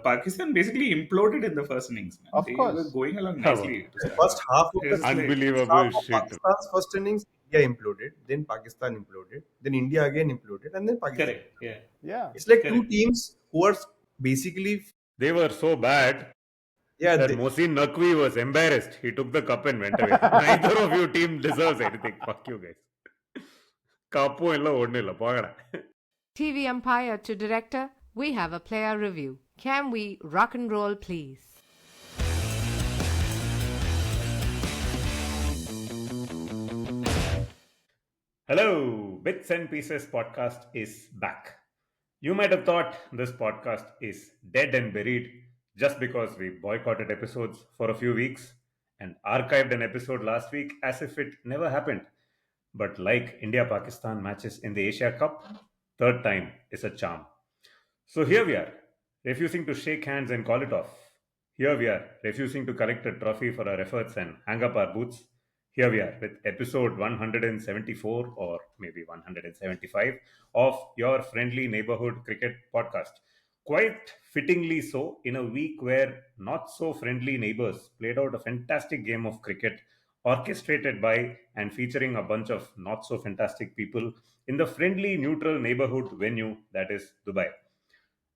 Pakistan basically imploded in the first innings, man. Of They were course. going along How nicely to about start. First half of It the was just like, first half unbelievable of shit? Pakistan's first innings, India imploded, then Pakistan imploded, then India again imploded, and then Pakistan. correct, yeah, Yeah. It's like two correct. teams who are basically, They were so bad yeah, that Mohsin Naqvi was embarrassed. He took the cup and went away. Neither of you team deserves anything. Fuck you guys. Kapu illa odnu illa pogada. TV umpire to director, we have a player review. Can we rock and roll, please? Hello, Bits and Pieces podcast is back. You might have thought this podcast is dead and buried just because we boycotted episodes for a few weeks and archived an episode last week as if it never happened. But like India Pakistan matches in the Asia Cup, third time is a charm. So here we are, refusing to shake hands and call it off. Here we are, refusing to collect a trophy for our efforts and hang up our boots. Here we are with episode 174 or maybe 175 of your friendly neighborhood cricket podcast. Quite fittingly so, in a week where not so friendly neighbors played out a fantastic game of cricket orchestrated by and featuring a bunch of not so fantastic people in the friendly neutral neighborhood venue that is Dubai.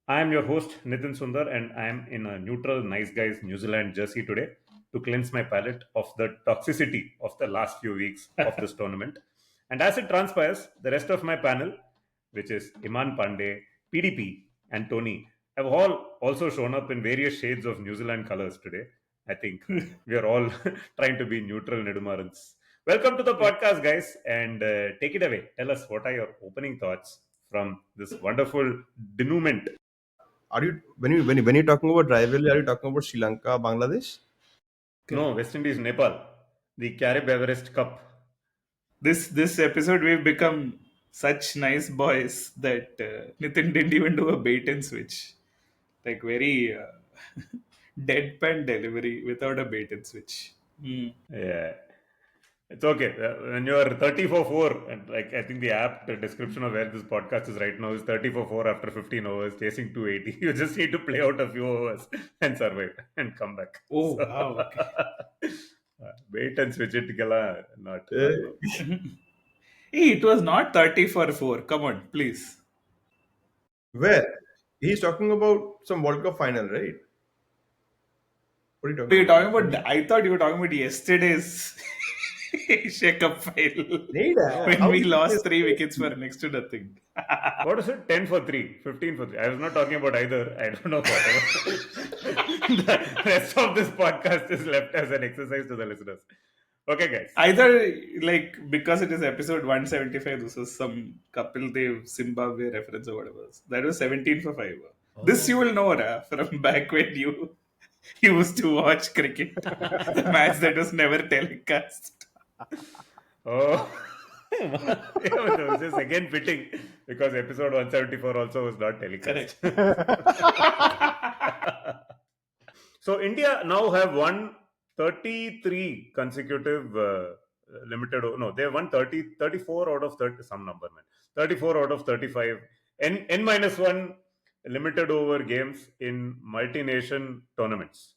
I am your host Nitin Sundar and I am in a neutral nice guys New Zealand jersey today to cleanse my palate of the toxicity of the last few weeks of this tournament. And as it transpires, the rest of my panel, which is Iman Pandey, PDP, and Tony, have all also shown up in various shades of New Zealand colors today. I think we are all trying to be neutral Nedumarans. Welcome to the podcast, guys, and take it away. Tell us what are your opening thoughts from this wonderful denouement. are you when you're talking about rivalry, are you talking about Sri Lanka, Bangladesh? No, West Indies, Nepal, the Carib Everest Cup. This episode we've become such nice boys that Nitin didn't even do a bait and switch, like very deadpan delivery without a bait and switch. Hmm. Yeah, it's okay. When you're 30 for 4, and like I think the app, the description of where this podcast is right now is 30 for 4 after 15 overs, chasing 280. You just need to play out a few overs and survive and come back. Oh wow, okay. Wait and switch it, not. Hey, it was not 30 for 4. Come on, please. Where he's talking about some World Cup final, right? What are you Were you talking talking about? about? I thought you were talking about yesterday's Asia Cup final Neither. when How we is lost this? 3 wickets for next to nothing. What is it? 10 for 3, 15 for 3. I was not talking about either. I don't know whatever. The rest of this podcast is left as an exercise to the listeners. Okay, guys. Either like because it is episode 175, this was some Kapil Dev Zimbabwe reference or whatever. That was 17 for 5. This you will know from back when you used to watch cricket, the match that was never telecast. Oh, yeah, this is again fitting because episode 174 also was not telecast. So India now have won 33 consecutive limited. No, they have won 34 out of 30. Some number, man. 34 out of 35. N minus one limited over games in multi-nation tournaments.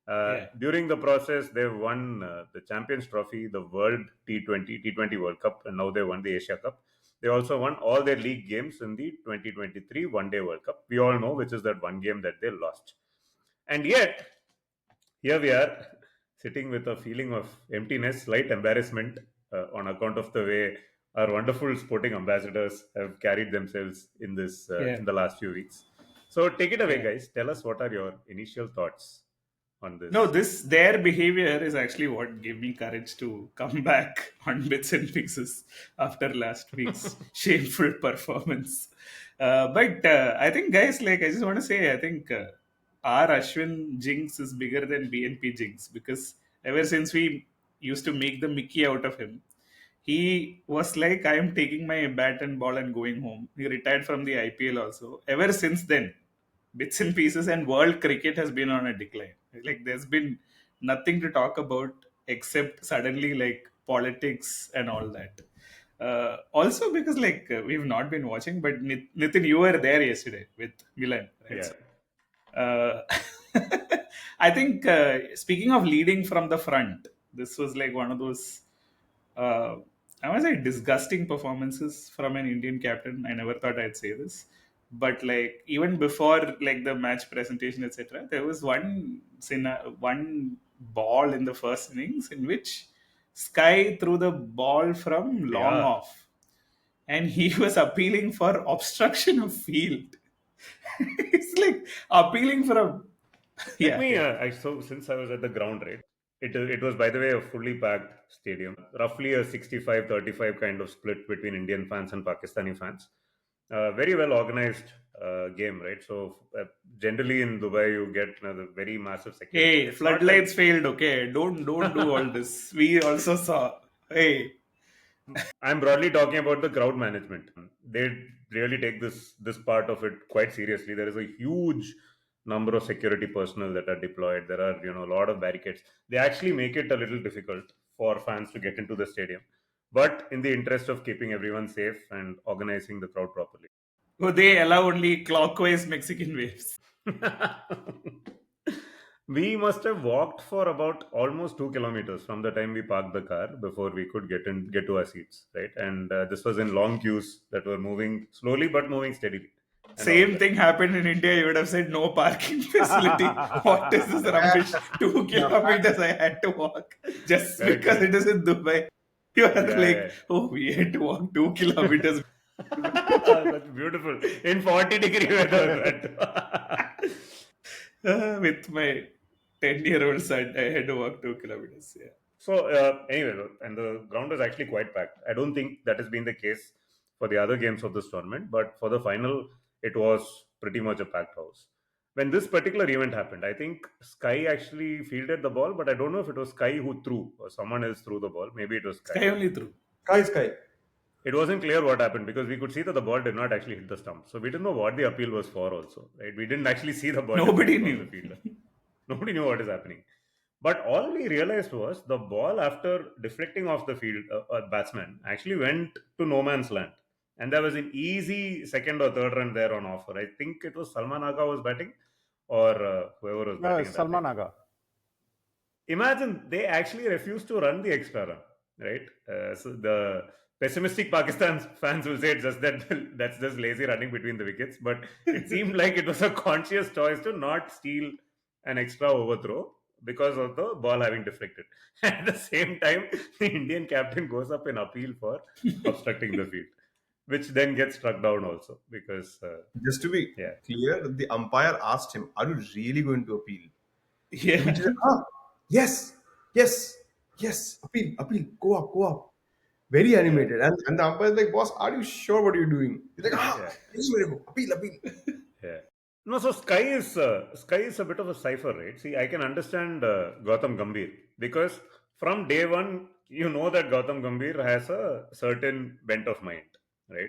Yeah. During the process, they've won the Champions Trophy, the World T20 World Cup, and now they won the Asia Cup. They also won all their league games in the 2023 One Day World Cup. We all know which is that one game that they lost. And yet, here we are sitting with a feeling of emptiness, slight embarrassment on account of the way our wonderful sporting ambassadors have carried themselves in this in the last few weeks. So take it away, guys. Tell us what are your initial thoughts on this. No, their behavior is actually what gave me courage to come back on bits and pieces after last week's shameful performance. But I think, guys, like I just want to say, I think our Ashwin jinx is bigger than BNP jinx because ever since we used to make the Mickey out of him, he was like, I am taking my bat and ball and going home. He retired from the IPL also. Ever since then, bits and pieces and world cricket has been on a decline. Like there's been nothing to talk about except suddenly like politics and all that. Also because like we've not been watching, but Nitin, you were there yesterday with Milan, right? Yeah. Uh, I think speaking of leading from the front, this was like one of those uh, I want to say disgusting performances from an Indian captain. I never thought I'd say this, but like even before like the match presentation, etc., there was one ball in the first innings in which Sky threw the ball from long Yeah. off, and he was appealing for obstruction of field. It's like appealing for a Let yeah, me, yeah. so since I was at the ground, right, it was, by the way, a fully packed stadium, roughly a 65-35 kind of split between Indian fans and Pakistani fans. Very well organized game, right? So, generally in Dubai, you get the very massive security. Hey, It's not like floodlights failed. Okay, don't do all this. We also saw. Hey, I'm broadly talking about the crowd management. They really take this part of it quite seriously. There is a huge number of security personnel that are deployed. There are a lot of barricades. They actually make it a little difficult for fans to get into the stadium, but in the interest of keeping everyone safe and organizing the crowd properly. oh, they allow only clockwise Mexican waves. We must have walked for about almost 2 kilometers from the time we parked the car before we could get to our seats, right? And this was in long queues that were moving slowly but moving steadily, and all of Same that. thing happened in India. You would have said no parking facility. What is this rubbish? Two Yeah, kilometers I had to walk just Correct, because it correct. is in Dubai. You are Yeah, like, yeah. oh, we had to walk 2 kilometers. That's beautiful in 40-degree weather. That. With my 10-year-old son, I had to walk 2 kilometers. Yeah. So anyway, and the ground is actually quite packed. I don't think that has been the case for the other games of this tournament, but for the final, it was pretty much a packed house. When this particular event happened, I think Sky actually fielded the ball, but I don't know if it was Sky who threw or someone else threw the ball. Maybe it was Sky. Sky only through. Sky. It wasn't clear what happened because we could see that the ball did not actually hit the stump. So we didn't know what the appeal was for also, right? We didn't actually see the ball Nobody deflect off the knew. fielder. Nobody knew what is happening. But all we realized was the ball, after deflecting off the field, batsman actually went to no man's land. And there was an easy second or third run there on offer. I think it was Salman Aga was batting or whoever was batting at that time. Salman Aga. Imagine they actually refused to run the extra run, right? So the pessimistic Pakistan fans will say it's just that that's just lazy running between the wickets. But it seemed like it was a conscious choice to not steal an extra overthrow because of the ball having deflected. At the same time, the Indian captain goes up in appeal for obstructing the field, which then gets struck down also because, Just to be yeah. clear, the umpire asked him, "Are you really going to appeal?" To which Yeah. he said, yes, yes, yes, appeal, go up." Very Yeah. animated. And the umpire is like, "Boss, are you sure what you're doing?" He's like, Yeah. appeal. Yeah. No, so Sky is a bit of a cipher, right? See, I can understand Gautam Gambhir because from day one, you know that Gautam Gambhir has a certain bent of mind, right?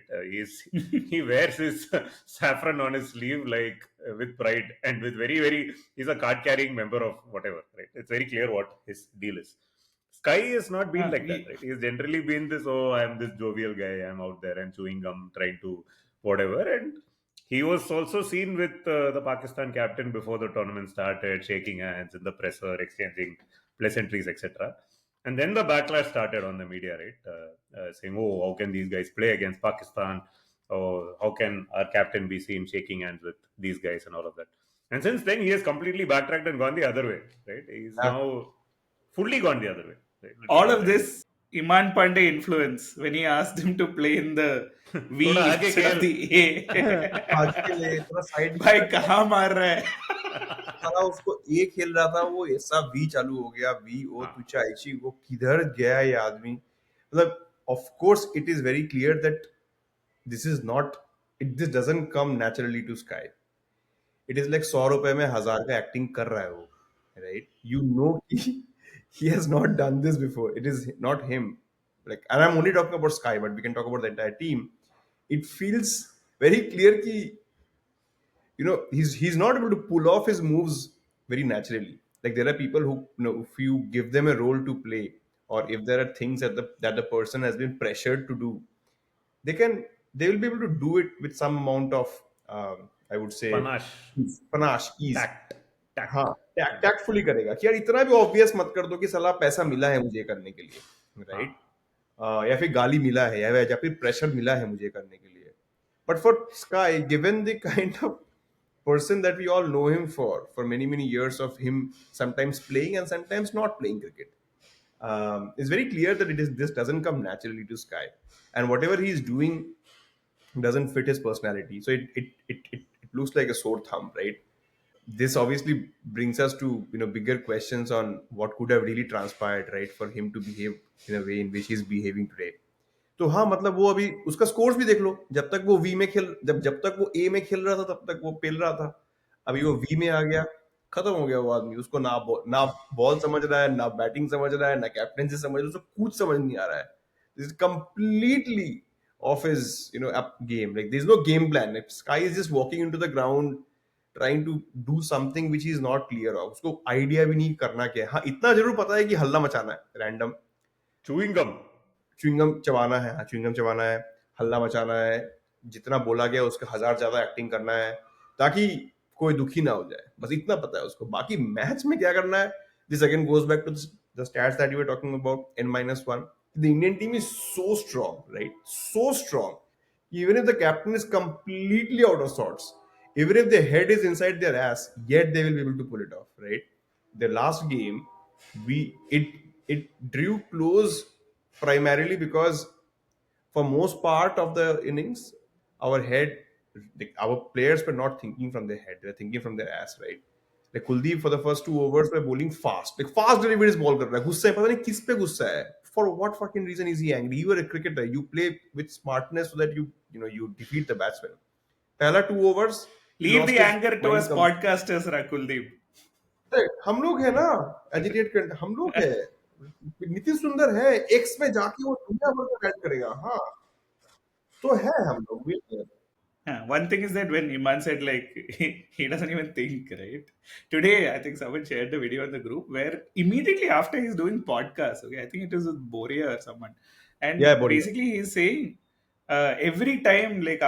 He wears his saffron on his sleeve like with pride and with very very. He's a card carrying member of whatever, right? It's very clear what his deal is. Sky has not been like that, We, right? He's generally been this. Oh, I'm this jovial guy. I'm out there. I'm chewing gum, trying to whatever, and he was also seen with the Pakistan captain before the tournament started, shaking hands in the presser, exchanging pleasantries, etc. And then the backlash started on the media, right? Saying, "Oh, how can these guys play against Pakistan? Or how can our captain be seen shaking hands with these guys and all of that?" And since then, he has completely backtracked and gone the other way, right? He's now fully gone the other way, right? all Literally of entirely. this Iman Pandey influence when he asked him to play in the थोड़ा V आगे instead of खेल. the A. भाग के ले थोड़ा side भाई कहाँ मार रहा है? साला उसको ए खेल रहा था वो ऐसा वी चालू हो गया वी ओ हाँ. तुचा ऐसी वो किधर गया ये आदमी मतलब of course it is very clear that this is not this doesn't come naturally to Sky. It is like 100 रुपए में 1000 का एक्टिंग कर रहा है वो right you know he has not done this before. It is not him, like, and I'm only talking about Sky but we can talk about the entire team. It feels very clear ki he's not able to pull off his moves very naturally. Like there are people who if you give them a role to play, or if there are things that the person has been pressured to do, they will be able to do it with some amount of I would say Panache, panache, ease. tact, tact. हाँ, tactfully करेगा कि यार इतना भी obvious मत कर दो कि साला पैसा मिला है मुझे करने के लिए, हाँ. राइट? या फिर गाली मिला है या फिर प्रेशर मिला है मुझे करने के लिए. But for sky, given the kind of person that we all know him for many years of him sometimes playing and sometimes not playing cricket, it's very clear that this doesn't come naturally to Sky, and whatever he's doing doesn't fit his personality. So it looks like a sore thumb, right? This obviously brings us to bigger questions on what could have really transpired, right, for him to behave in a way in which he's behaving today. तो हाँ, मतलब वो अभी उसका scores भी देख लो. जब तक वो वी में खेल जब जब तक वो ए में खेल रहा था तब तक वो पेल रहा था. अभी वो वी में आ गया, खत्म हो गया वो आदमी. उसको ना बॉल समझ रहा है, ना बैटिंग समझ रहा है, ना कैप्टनसी समझ रहा है, उसको कुछ समझ नहीं आ रहा है. This is completely off his up game. Like there is no game plan. Sky is just walking into the ground trying to do something which is not clear of. उसको आइडिया भी नहीं करना क्या है. हाँ, इतना जरूर पता है कि हल्ला मचाना है रैंडम. Chewing gum. च्युइंगम चबाना है. हाँ, च्युइंगम चबाना है, हल्ला मचाना है, जितना बोला गया उसके हजार ज्यादा एक्टिंग करना है ताकि कोई दुखी ना हो जाए. बस इतना पता है उसको. बाकी मैच में क्या करना है, this again goes back to the stats that you were talking about N-1. The Indian team is so strong, right? So strong. Even if the captain is completely out of sorts, even if their head is inside their ass, yet they will be able to pull it off, right? The last game, we it drew close primarily because for most part of the innings, our head, our players were not thinking from their head; they're thinking from their ass, right? Like Kuldeep for the first 2 overs were bowling fast, like fast deliveries ball कर रहा है. गुस्सा है, पता नहीं किस पे गुस्सा है. For what fucking reason is he angry? You are a cricketer. You play with smartness so that you defeat the batsman. पहला 2 overs, he Leave lost the his anger to mind us podcasters, Rakuldeep. हम लोग है ना, agitate कर हम लोग है. नितिन सुंदर है, एक्स में जाके वो दुनिया भर का गाइड करेगा. हाँ, तो है हम लोग भी है. One thing is that when Iman said like he doesn't even think, right? Today, I think someone shared the video in the group where immediately after he's doing podcast, okay, I think it was with Boria or someone, and Yeah, Boria. basically he's saying every time, like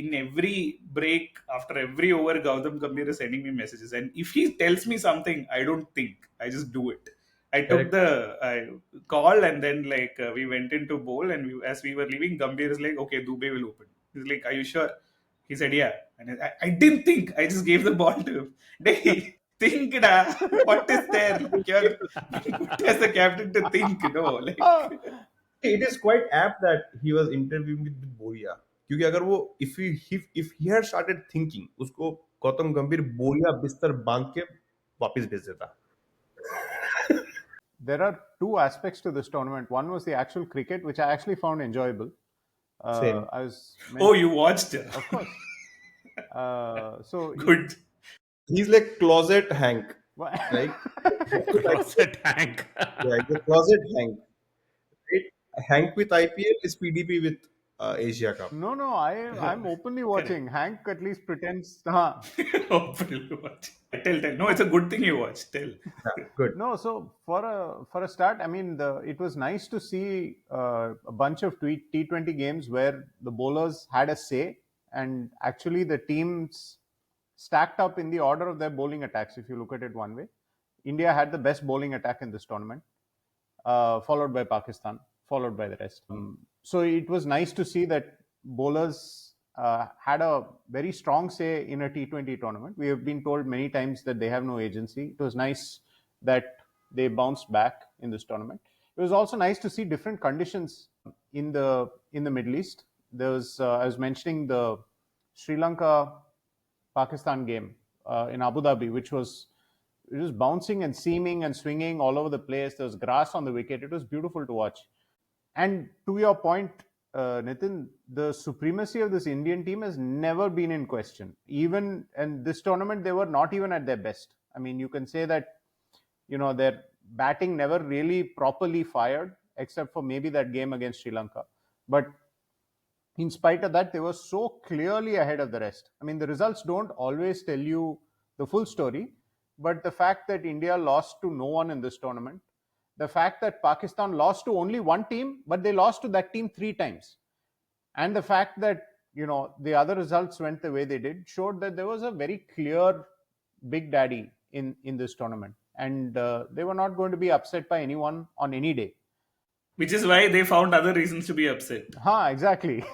in every break, after every over, Gautam Gambhir is sending me messages, and if he tells me something, I don't think, I just do it. I took Correct. the call and then like we went into bowl and as we were leaving, Gambhir is like, okay, Dubey will open. He's like, are you sure? He said, yeah. And I didn't think. I just gave the ball to him. Hey, think, da. What is there? Like, you're being put as a captain to think, like. It is quite apt that he was interviewing with Boria. क्योंकि अगर वो if he had started thinking, उसको गौतम गंभीर बोरिया बिस्तर बांध के वापस भेज देता. There are two aspects to this tournament. One was the actual cricket, which I actually found enjoyable. Same. I was Oh, you watched it? Of course. Good. He's like closet Hank, Why- right? Closet Hank. Yeah, he's a closet Hank. Right? Hank with IPL is PDP with Asia Cup. No, I'm openly watching. Hank at least pretends. Huh. Hopefully you watch. Tell. No, it's a good thing you watched. Tell. Yeah, good. No, so for a start, I mean, it was nice to see a bunch of T20 games where the bowlers had a say, and actually the teams stacked up in the order of their bowling attacks. If you look at it one way, India had the best bowling attack in this tournament, followed by Pakistan, followed by the rest. So it was nice to see that bowlers had a very strong say in a T20 tournament. We have been told many times that they have no agency. It was nice that they bounced back in this tournament. It was also nice to see different conditions in the Middle East. There was I was mentioning the Sri Lanka Pakistan game in Abu Dhabi, which was bouncing and seaming and swinging all over the place. There was grass on the wicket. It was beautiful to watch. And to your point, Nitin, the supremacy of this Indian team has never been in question. Even in this tournament, they were not even at their best. I mean, you can say that, their batting never really properly fired, except for maybe that game against Sri Lanka. But in spite of that, they were so clearly ahead of the rest. I mean, the results don't always tell you the full story, but the fact that India lost to no one in this tournament, the fact that Pakistan lost to only one team, but they lost to that team 3 times, and the fact that the other results went the way they did, showed that there was a very clear big daddy in this tournament, and they were not going to be upset by anyone on any day. Which is why they found other reasons to be upset. Exactly.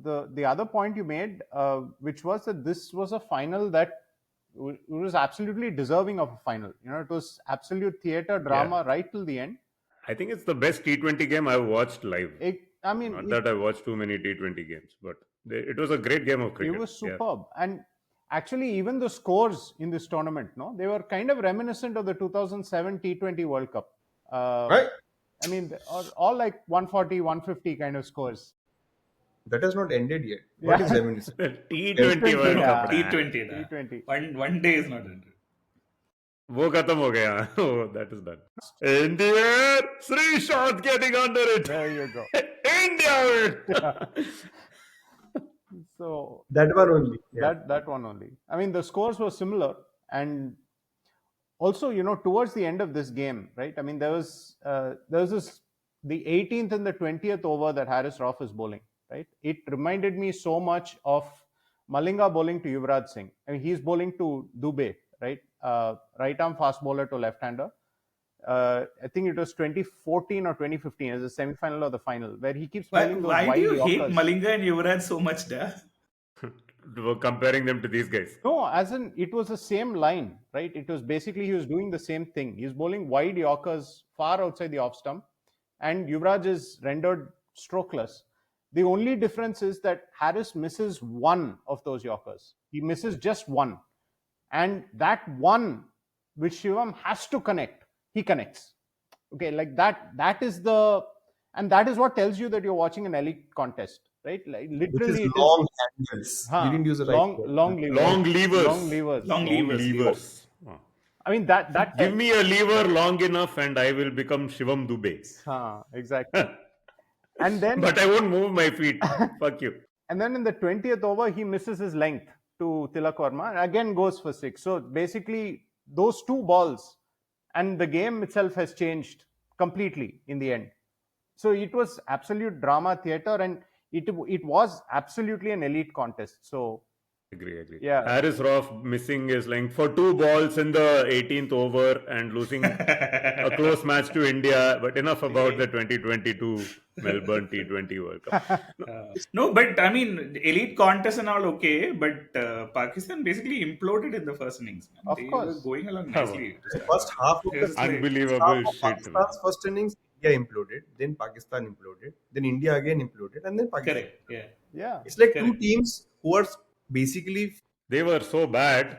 The other point you made, which was that this was a final that was absolutely deserving of a final. It was absolute theater drama right till the end. I think it's the best T20 game I've watched live. Not that I watched too many T20 games, but it was a great game of cricket. It was superb. And actually, even the scores in this tournament, they were kind of reminiscent of the 2007 T20 World Cup. Right? I mean, all like 140, 150 kind of scores. That has not ended yet. What is reminiscent? T20 World Cup. T20. One day is not ended. वो खत्म हो गया. Oh, that is done. In the air, Sri Shant getting under it. There you go. India. So that one only. Yeah. That one only. I mean, the scores were similar, and also, towards the end of this game, right? I mean, there was this the 18th and the 20th over that Haris Rauf is bowling, right? It reminded me so much of Malinga bowling to Yuvraj Singh. I mean, he's bowling to Dubey, right? Right arm fast bowler to left-hander. I think it was 2014 or 2015 as a semi-final or the final, where he keeps bowling those wide Why do you hate Yorkers. Malinga and Yuvraj so much, da? Comparing them to these guys. No, as in it was the same line, right? It was basically he was doing the same thing. He's bowling wide Yorkers far outside the off stump, and Yuvraj is rendered strokeless. The only difference is that Haris misses one of those Yorkers. He misses just one. And that one, which Shivam has to connect, he connects. Okay, like that is that is what tells you that you're watching an elite contest, right? Like literally, it is long handles. You didn't use the right word. long levers. Long levers. I mean that. Give me a lever long enough, and I will become Shivam Dubey. Exactly. And then, but I won't move my feet. Fuck you. And then in the 20th over, he misses his length to Tilak Verma and again goes for 6. So basically, those two balls and the game itself has changed completely in the end. So it was absolute drama theater, and it was absolutely an elite contest. So Agree. Yeah. Haris Rauf missing his length for 2 balls in the 18th over and losing a close match to India. But enough about the 2022 Melbourne T20 World Cup. No, but I mean, elite contest and all okay, but Pakistan basically imploded in the first innings. Man. Of course. Were going along nicely. The first half of the Unbelievable shit. Pakistan's first innings, India imploded, then Pakistan imploded, then India again imploded, and then Pakistan. Correct. Yeah. It's like two teams who are basically they were so bad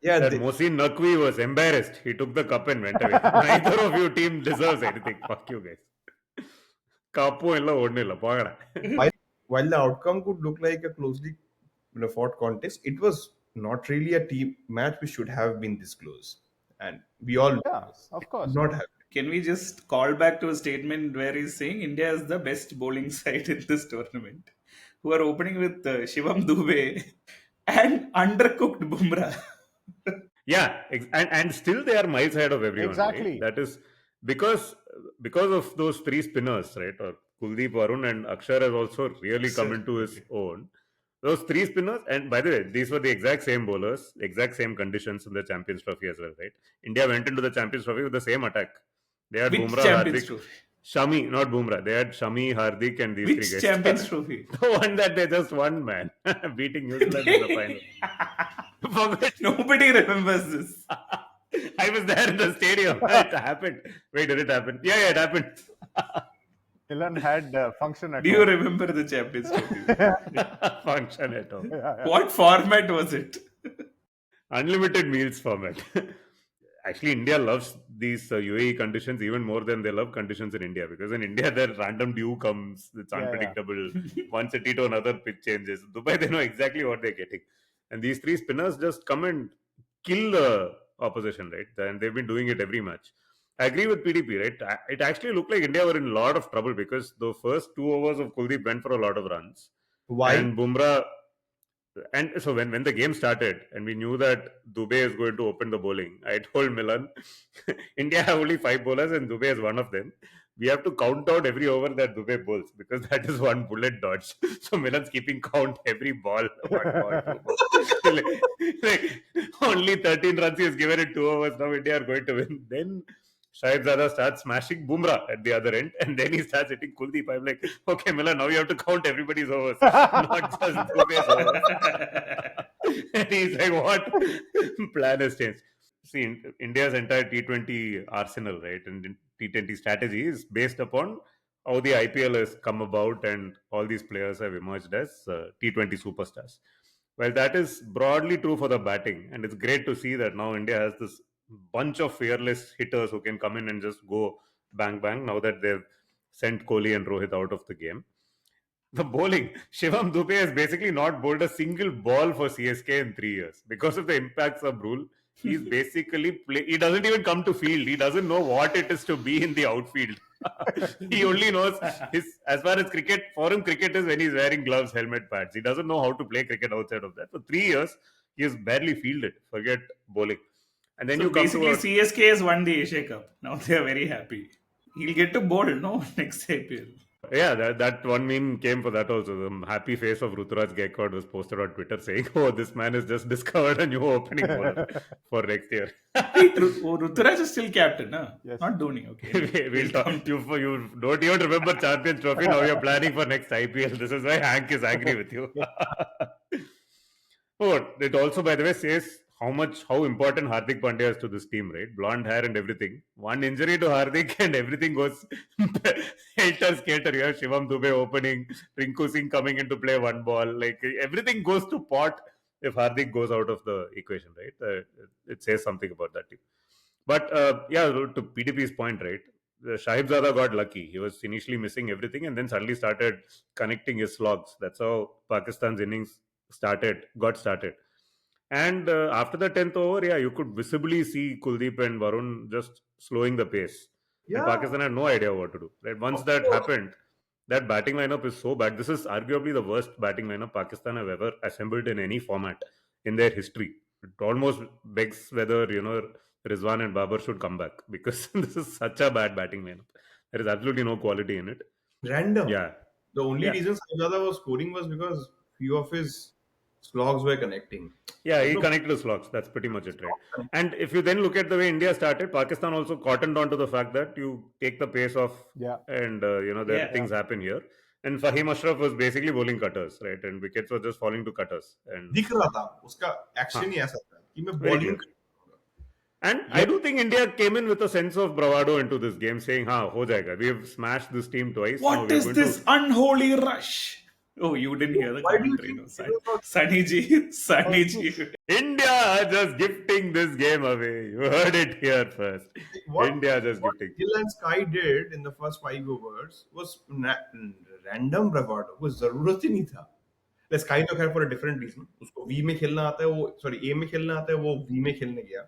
that Mohsin Naqvi was embarrassed. He took the cup and went away. Neither of your team deserves anything. Fuck you guys. While the outcome could look like a closely fought contest, it was not really a team match which should have been this close. And we all of course. Not have. Can we just call back to a statement where he's saying India is the best bowling side in this tournament, who are opening with Shivam Dubey and undercooked Bumrah. Yeah, and still they are miles ahead of everyone. Exactly. Right? That is because of those 3 spinners, right? Or Kuldeep, Varun, and Akshar has also really come into his own. Those 3 spinners, and by the way, these were the exact same bowlers, exact same conditions in the Champions Trophy as well, right? India went into the Champions Trophy with the same attack. They had Which Bumrah, Champions Hardik, Trophy? Shami, not Bumrah. They had Shami, Hardik, and these 3 Which guys. Champions Trophy? The one that they just won, man. Beating New Zealand in the final. Nobody remembers this. I was there in the stadium. It happened. Wait, did it happen? Yeah, it happened. Milan had function at Do home. you remember the Champions Trophy? Function at home. What format was it? Unlimited meals format. Actually, India loves these UAE conditions even more than they love conditions in India, because in India, the random dew comes, it's unpredictable. One city to another, pitch changes. Dubai, they know exactly what they're getting. And these 3 spinners just come and kill the opposition, right? And they've been doing it every match. I agree with PDP, right? It actually looked like India were in a lot of trouble because the first 2 overs of Kuldeep went for a lot of runs. Why? And Bumrah. And so when the game started and we knew that Dubey is going to open the bowling, I told Milan, India have only 5 bowlers and Dubey is one of them. we have to count down every over that Dubey bowls because that is one bullet dodge. So Milan's keeping count every ball, one ball, two ball. like, only 13 runs he has given in 2 overs. Now India are going to win. Then Shahid Zada starts smashing Bumrah at the other end, and then he starts hitting Kuldeep. I'm like, okay, Milan, now you have to count everybody's overs, not just Dubey's overs. And he's like, what? Plan has changed. See, India's entire T20 arsenal, right, and T20 strategy is based upon how the IPL has come about and all these players have emerged as T20 superstars. Well, that is broadly true for the batting, and it's great to see that now India has this bunch of fearless hitters who can come in and just go bang bang now that they've sent Kohli and Rohit out of the game. The bowling, Shivam Dube has basically not bowled a single ball for CSK in 3 years because of the impacts of rule. He's basically he doesn't even come to field. He doesn't know what it is to be in the outfield. He only knows as far as cricket, for him, cricket is when he's wearing gloves, helmet, pads. He doesn't know how to play cricket outside of that. For 3 years, he has barely fielded. Forget bowling. And then So you come to basically, a CSK has won the Asia Cup. Now they are very happy. He'll get to bowl, no, next IPL. yeah, that one meme came for that also. The happy face of Ruturaj Gaikwad was posted on Twitter saying, "Oh, this man has just discovered a new opening bowler for next year." Wait, Ruturaj is still captain, huh? Yes. Not Dhoni. Okay, anyway, We'll talk. come to You don't even remember Champions Trophy. Now you're planning for next IPL. This is why Hank is angry with you. Oh, it also, by the way, says how important Hardik Pandya is to this team, right? Blonde hair and everything. One injury to Hardik and everything goes helter skelter. You have Shivam Dube opening, Rinku Singh coming into play one ball. Like everything goes to pot if Hardik goes out of the equation, right? It says something about that team. But yeah, to PDP's point, right? Shahib Zada got lucky. He was initially missing everything and then suddenly started connecting his slogs. That's how Pakistan's innings got started. And after the 10th over, yeah, you could visibly see Kuldeep and Varun just slowing the pace. And Yeah, Pakistan had no idea what to do. Right? Once of that course. happened, that batting lineup is so bad. This is arguably the worst batting lineup Pakistan have ever assembled in any format in their history. It almost begs whether, Rizwan and Babar should come back because this is such a bad batting lineup. There is absolutely no quality in it. Random. Yeah. The only Yeah. reason Sajada was scoring was because few of his slogs were connecting. Yeah, There's he no connected the slots. That's pretty much it, right? slog connecting. And if you then look at the way India started, Pakistan also cottoned on to the fact that you take the pace off Yeah. and, Yeah. things happen here. And Fahim Ashraf was basically bowling cutters, right? And wickets were just falling to cutters. And दिख रहा था उसका huh, action ही ऐसा था कि मैं very bowling clear. And I do think India came in with a sense of bravado into this game, saying, "Ha, ho jayega. We've smashed this team twice. Now What we are is going to." this unholy rush? Oh, you didn't hear the why do you commentary, think no? it was not Sunny Ji, Sunny Ji. India just gifting this game away. You heard it here first. what India just what gifting. Gill and Sky did in the first 5 overs was random bravado वो जरूरत ही नहीं था sky तो खैर for a different reason उसको we में खेलना आता है वो सॉरी ए में खेलना आता है वो वी में खेलने गया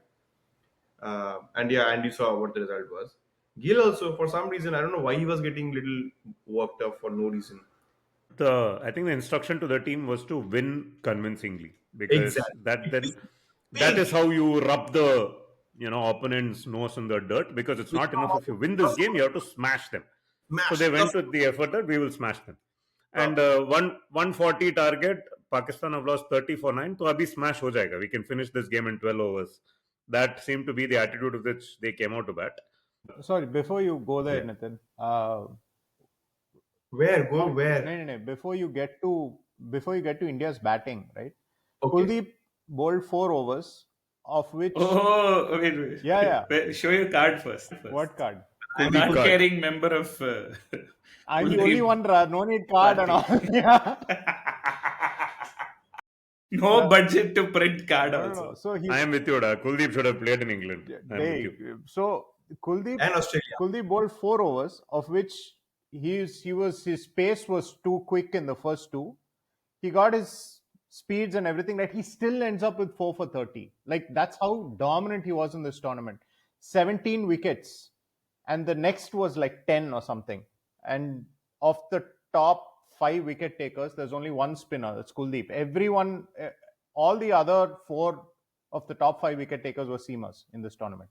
and yeah, and you saw what the result was. Gill also, for some reason, I don't know why he was getting little worked up for no reason. I think the instruction to the team was to win convincingly because Exactly. that Big is how you rub the opponent's nose in the dirt because it's not enough if you win this game, you have to smash them. So smash they the went with the effort that we will smash them. And fuck. 140 target, Pakistan have lost 30 for 9. So abhi smash ho jayega. We can finish this game in 12 overs. That seemed to be the attitude with which they came out to bat. Sorry, before you go there, Yeah. Nitin. Where go No, where? no. Before you get to India's batting, right? Okay. Kuldeep bowled 4 overs, of which Oh, wait. yeah. Show your card first. What card? I'm Kuldeep Card card. carrying member of I'm the only Kuldeep one. No need card and all. party. Yeah. No budget to print card No. also. So he I am with you, da. Kuldeep should have played in England. I am with you. so Kuldeep and Australia. Kuldeep bowled 4 overs, of which his pace was too quick in the first two. He got his speeds and everything that he still ends up with 4 for 30. Like that's how dominant he was in this tournament. 17 wickets, and the next was like 10 or something. And of the top 5 wicket takers, there's only one spinner. That's Kuldeep. Everyone, all the other 4 of the top 5 wicket takers were seamers in this tournament.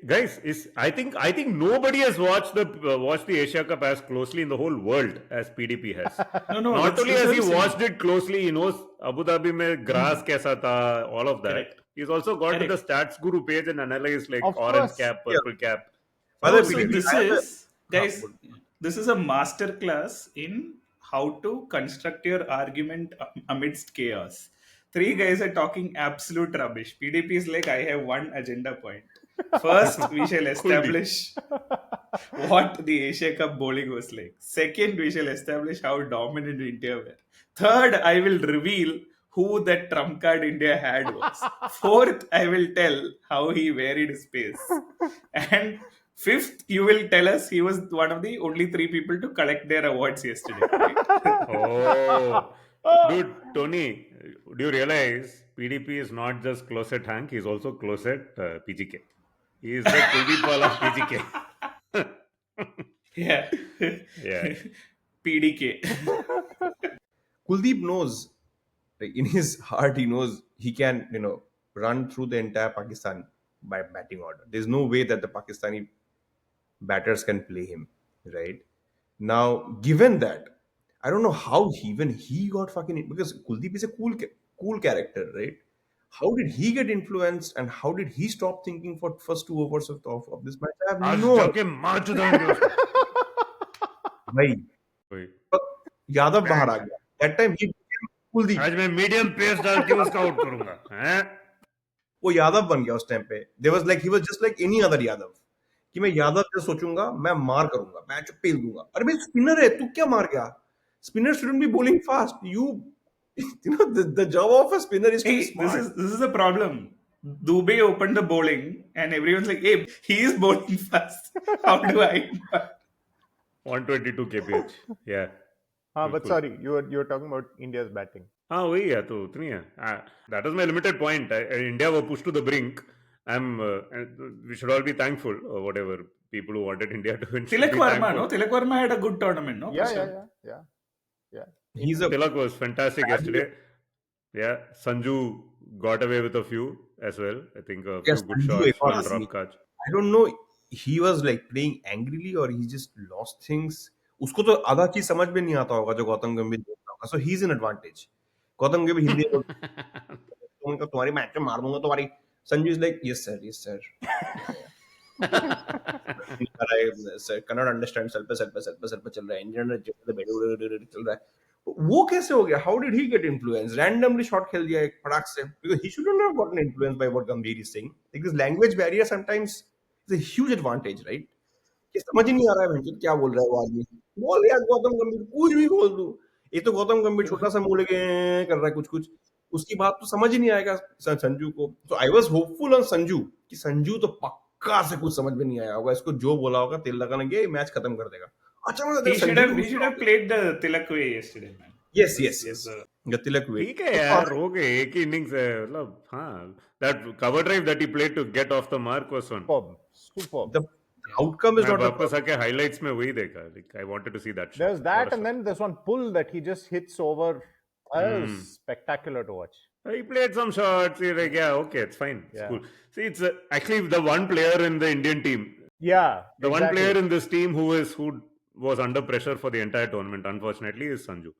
Guys, I think nobody has watched the Asia Cup as closely in the whole world as PDP has. No, no, Not only that's has what he I'm saying. watched it closely, he knows Abu Dhabi mein grass kaisa tha, all of that. Correct. He's also gone to the Correct. Stats Guru page and analyzed like Of orange course. cap, Yeah. purple cap. By So the No, way, so clearly, PDP, this I have a is, guys, this is a master class in how to construct your argument amidst chaos. Three guys are talking absolute rubbish. PDP is like, I have one agenda point. First, we shall Kuldeep. establish what the Asia Cup bowling was like. Second, we shall establish how dominant India were. Third, I will reveal who that trump card India had was. Fourth, I will tell how he varied his pace. And fifth, you will tell us he was one of the only three people to collect their awards yesterday, right? Oh, dude, Tony, do you realize PDP is not just closet Hank, he's also closet PGK. He is the Kuldeep Wala of PGK. Yeah. Yeah. PDK. Kuldeep knows, like, in his heart, he knows he can, run through the entire Pakistan by batting order. There's no way that the Pakistani batters can play him, right? Now, given that, I don't know how even he got fucking, because Kuldeep is a cool character, right? How did he get influenced, and how did he stop thinking for first 2 overs of this match? I have आज no जाके मार चुदाएंगे उसको भाई. भाई But Yadav बाहर आ गया. That time he became Kuldeep. आज मैं मीडियम पेस डाल के उसका आउट करूंगा हैं वो यादव बन गया उस टाइम पे. There was like he was just like any other Yadav. कि मैं यादव से सोचूंगा, मैं मार करूंगा, मैच पेल दूंगा. अरे भाई स्पिनर है, तू क्या मार गया? Spinner shouldn't be bowling fast. The job of a spinner is to be Hey, smart. this is a problem. Dubey opened the bowling, and everyone's like, "Hey, he is bowling fast. How do I?" 122 kph yeah But बिल्कुल sorry, you were talking about India's batting. हाँ वही है तो उतनी है that was my limited point. India were pushed to the brink. We should all be thankful whatever people who wanted India to win should Tilak be Verma, thankful. no? Tilak Verma had a good tournament, no? Yeah, First yeah, time. yeah. He's a Tilak was fantastic yesterday. Yeah, Sanju got away with a few as well. I think a few yes, good Sanju shots, एक और one आदमी. drop catch. I don't know. He was like playing angrily or he just lost things. उसको तो आधा चीज समझ में नहीं आता होगा जो गौतम गंभीर बोलता होगा. So he's an advantage. Gautam गंभीर हिंदी में बोलता है, तुम्हारी मैच में मार दूंगा तुम्हारी. Sanju is like, yes sir, yes sir. Sir Kannada understand sir पे चल रहा है इंजन चल रहा है. वो कैसे हो गया? How did he get influence? Randomly shot खेल दिया एक फटाक से, because he shouldn't have gotten influence by what Gambhir is saying. Because language barrier sometimes is a huge advantage, right? कि समझ ही नहीं आ रहा है भैंचोद क्या बोल रहा है वो आदमी. बोल यार गौतम गंभीर कुछ भी बोल दूं. ये तो गौतम गंभीर छोटा सा मुंह लेके कर रहा है कुछ कुछ. उसकी बात तो समझ ही नहीं आएगा संजू को. तो I was hopeful on Sanju कि संजू तो पक्का से कुछ समझ में नहीं आया होगा. इसको जो बोला होगा तेल लगाना ये मैच खत्म कर देगा. अचानक He should have played the Tilak way yesterday, man. Yes, yes, yes. तिलक वे. ठीक है यार हो गए एक ही इनिंग्स है मतलब हाँ that cover drive that he played to get off the mark was one. Superb. The outcome is मैं not the वापस आके highlights में वही देखा. Like I wanted to see that shot. There's What a that, shot. and then there's one pull that he just hits over. That was spectacular to watch. He played some shots. He's like, yeah, okay, it's fine. It's Yeah. cool. See, it's actually the one player in the Indian team, Yeah, the one exactly. player in this team who was under pressure for the entire tournament, unfortunately, is Sanju.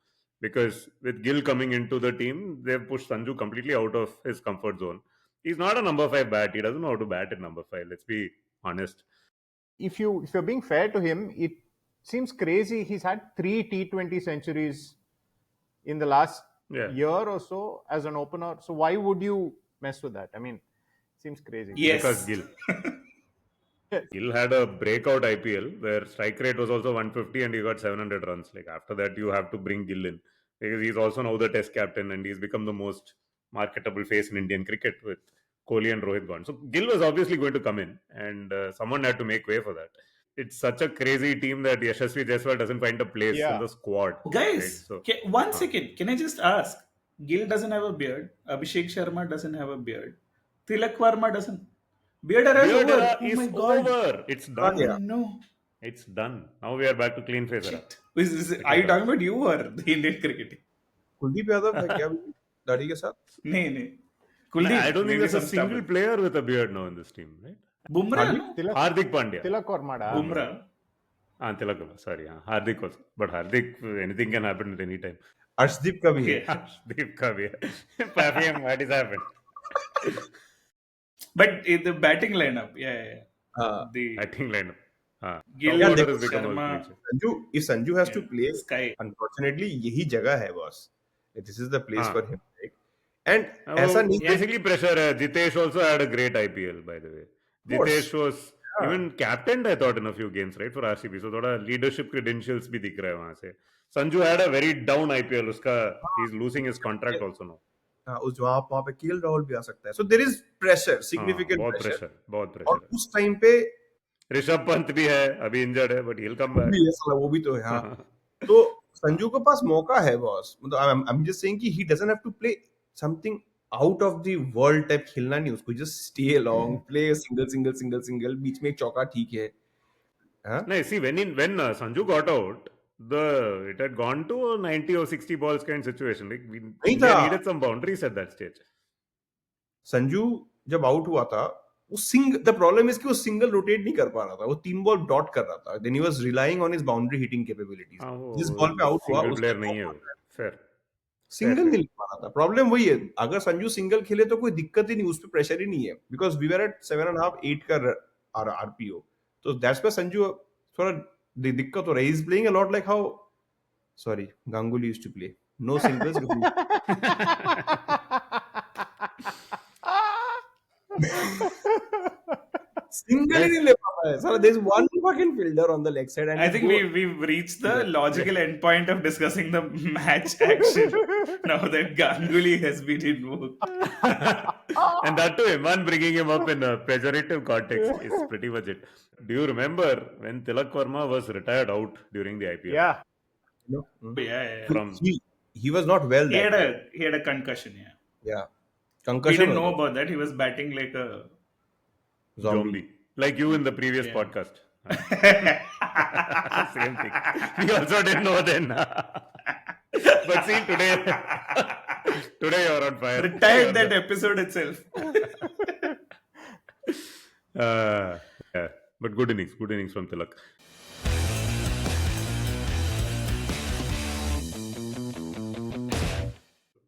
Because with Gill coming into the team, they've pushed Sanju completely out of his comfort zone. He's not a number 5 bat. He doesn't know how to bat at number 5. Let's be honest. If you're being fair to him, it seems crazy. He's had 3 T20 centuries in the last Yeah. year or so as an opener. So why would you mess with that? I mean, seems crazy. Yes. Because Gill. Gill had a breakout IPL where strike rate was also 150 and he got 700 runs. Like after that, you have to bring Gill in because he's also now the Test captain and he's become the most marketable face in Indian cricket with Kohli and Rohit gone. So Gill was obviously going to come in and someone had to make way for that. It's such a crazy team that Yashasvi Jaiswal doesn't find a place Yeah. in the squad. Guys, So, one second. Can I just ask? Gill doesn't have a beard. Abhishek Sharma doesn't have a beard. Tilak Verma doesn't. Beard era is Beard over. era Oh is my god. over. It's done. Yeah. No. It's done. Now we are back to clean face era. Shit. Are you talking about you or the Indian cricket? Kuldeep Yadav है क्या दाढ़ी के साथ? नहीं. Kuldeep, I don't think maybe there's a some single stubble. player with a beard now in this team, right? Bumrah, Hardik? no? Hardik Pandya. Tilak Varmada. Bumrah. Tilak, sorry. Hardik also. But Hardik, anything can happen at any time. Arshdeep का भी है. Yeah. Deep ka bhi hai. Perfume, what is happened? But in the batting lineup, yeah. हाँ. The Batting lineup. Gill, Yeah, Order देखो, has become a Sharma, creature. if Sanju has to yeah, play, Sky. unfortunately यही जगह है boss. This is the place हाँ. for him. Right? And Oh, ऐसा नहीं Yeah. basically pressure hai. Jitesh also had a great IPL, by the way. course. Jitesh was even captained, I thought, in a few games, right, for RCB. So थोड़ा leadership credentials भी दिख रहा है वहाँ से. Sanju had a very down IPL. उसका he's losing his contract also now. हाँ, उस वहाँ पे केएल राहुल भी आ सकता है. So there is pressure, significant बहुत pressure. pressure, बहुत और pressure. उस टाइम पे ऋषभ पंत भी है, अभी इंजर्ड है, but he'll come वो back. भी है साला, वो भी तो है. हाँ. तो संजू के पास मौका है बॉस. मतलब I'm just saying कि he doesn't have to play something out of the world type खेलना नहीं उसको. Just stay along, play single. बीच में एक चौका ठीक है. हाँ? No, see, when Sanju got out, it had gone to a 90 or 60 balls kind situation. Like नहीं India था. needed some boundaries at that stage. Sanju जब आउट हुआ था द प्रॉब्लम इज कि वो सिंगल रोटेट नहीं कर पा रहा था. वो 3 बॉल डॉट कर रहा था. Then he was relying on his boundary hitting capabilities. जिस बॉल पे आउट हुआ सिंगल उसके प्लेयर नहीं है वो. Fair. सिंगल नहीं लग पा रहा था. प्रॉब्लम वही है. अगर संजू सिंगल खेले तो कोई दिक्कत ही नहीं. उस पे प्रेशर ही नहीं है. बिकॉज वी वर एट 7.5 8 का आरपीओ. तो दैट्स व्हाई संजू थोड़ा दिक्कत हो रही है. Is playing a lot like how sorry Ganguly used to play. No singles. Single ही नहीं ले पाता है. Sir, there's one fucking fielder on the leg side, and I think we've reached the logical endpoint of discussing the match action now that Ganguly has been invoked. And that too, Iman bringing him up in a pejorative context is pretty much it. Do you remember when Tilak Verma was retired out during the IPL? Yeah. No. Yeah. From He was not well. He had a concussion. Yeah. Yeah. We Concussion. didn't know about that. He was batting like a zombie. Like you in the previous Yeah. podcast. Same thing. We also didn't know then. But see, today you're on fire. retired that episode itself. Yeah. But good innings from Tilak.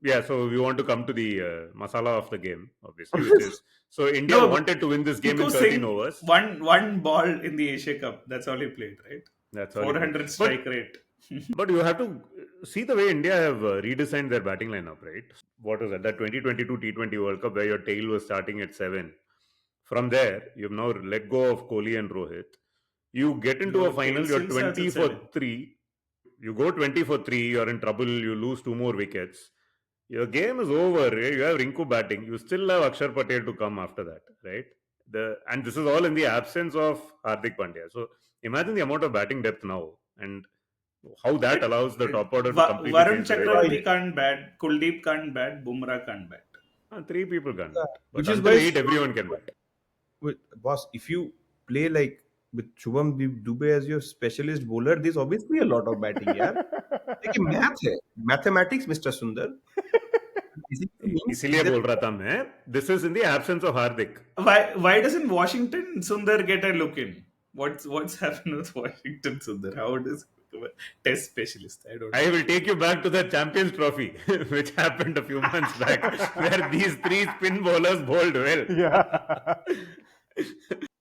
Yeah, so we want to come to the masala of the game, obviously, which is so India No, wanted to win this game in Niku 13 Singh, overs. One ball in the Asia Cup. That's all he played, right? That's all. 400 strike rate. But you have to see the way India have redesigned their batting lineup, right? What was that 2022 T20 World Cup where your tail was starting at 7? From there, you've now let go of Kohli and Rohit. You get into Your a final, tail you're still starts 20 at for 7. 3. You go 20 for 3, you're in trouble, you lose 2 more wickets. Your game is over. You have Rinku batting. You still have Akshar Patel to come after that, right? And this is all in the absence of Hardik Pandya. So imagine the amount of batting depth now and how that allows the top order to completely Varun change the way they Chakravarti can't bat, Kuldeep can't bat, Bumrah can't bat. bat. 3 people can bat. But Which is until why 8, everyone can bat. Boss, if you play like with Shubham Dubey as your specialist bowler, there's obviously a lot of batting. Yeah, like math है, mathematics, Mr. Sundar. इसीलिए बोल रहा था मैं, this is in the absence of Hardik. Why doesn't Washington Sundar get a look in? What's happened with Washington Sundar? How does he become a test specialist? I don't know. I will take you back to the Champions Trophy, which happened a few months back, where these 3 spin bowlers bowled well. Yeah.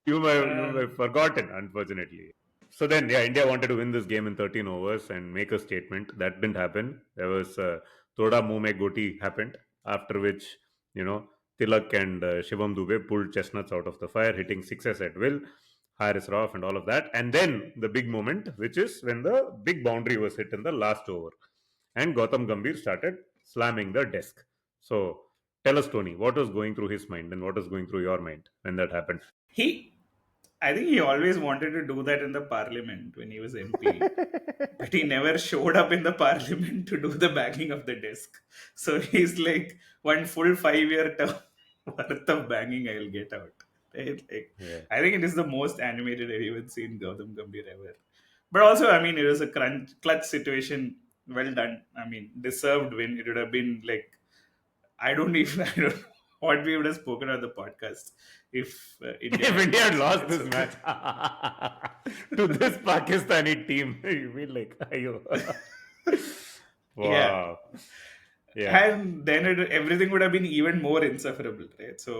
You might have forgotten, unfortunately. So then, yeah, India wanted to win this game in 13 overs and make a statement. That didn't happen. There was Thoda Muh Mein Goti happened, after which, Tilak and Shivam Dubey pulled chestnuts out of the fire, hitting sixes at will, Haris Rauf and all of that. And then the big moment, which is when the big boundary was hit in the last over. And Gautam Gambhir started slamming the desk. So tell us, Tony, what was going through his mind and what was going through your mind when that happened? I think he always wanted to do that in the parliament when he was MP. But he never showed up in the parliament to do the banging of the desk. So he's like, one full 5-year term worth of banging I'll get out. Right? I think it is the most animated I've even seen Gautam Gambhir ever. But also, I mean, it was a clutch situation. Well done. I mean, deserved win. It would have been like, I don't know what we would have spoken on the podcast if India If had India had lost That's this okay. match to this Pakistani team, you mean like, ayo. Yeah. Wow. Yeah, And then everything would have been even more insufferable, right? So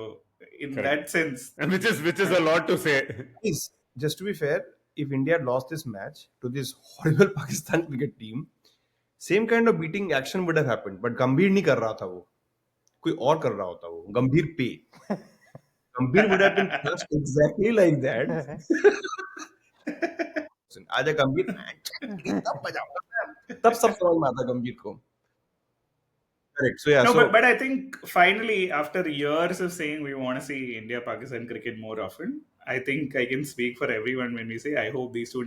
in correct. that sense, And which is a lot to say. Please, just to be fair, if India had lost this match to this horrible Pakistan cricket team, same kind of beating action would have happened but गंभीर नहीं कर रहा था वो कोई और कर रहा होता वो गंभीर पे Gambhir would have been first exactly like that आजा गंभीर तब बजाऊंगा तब सब समझ में आता गंभीर को करेक्ट सो या no, so but I think finally, after years of saying we want to see India Pakistan cricket more often, I think I can speak for everyone when we say I hope these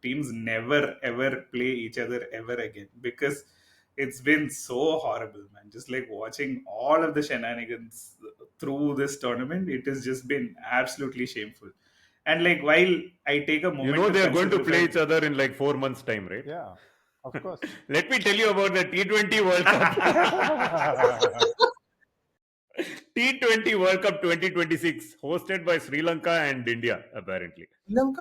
teams never ever play each other ever again, because it's been so horrible, man. Just like watching all of the shenanigans through this tournament, it has just been absolutely shameful. And like, while I take a You moment know to they are going consider to the play fact, each other in like 4 months' time, right? Yeah, of course. Let me tell you about the T20 World Cup. T20 World Cup 2026, hosted by Sri Lanka and India, apparently. Sri Lanka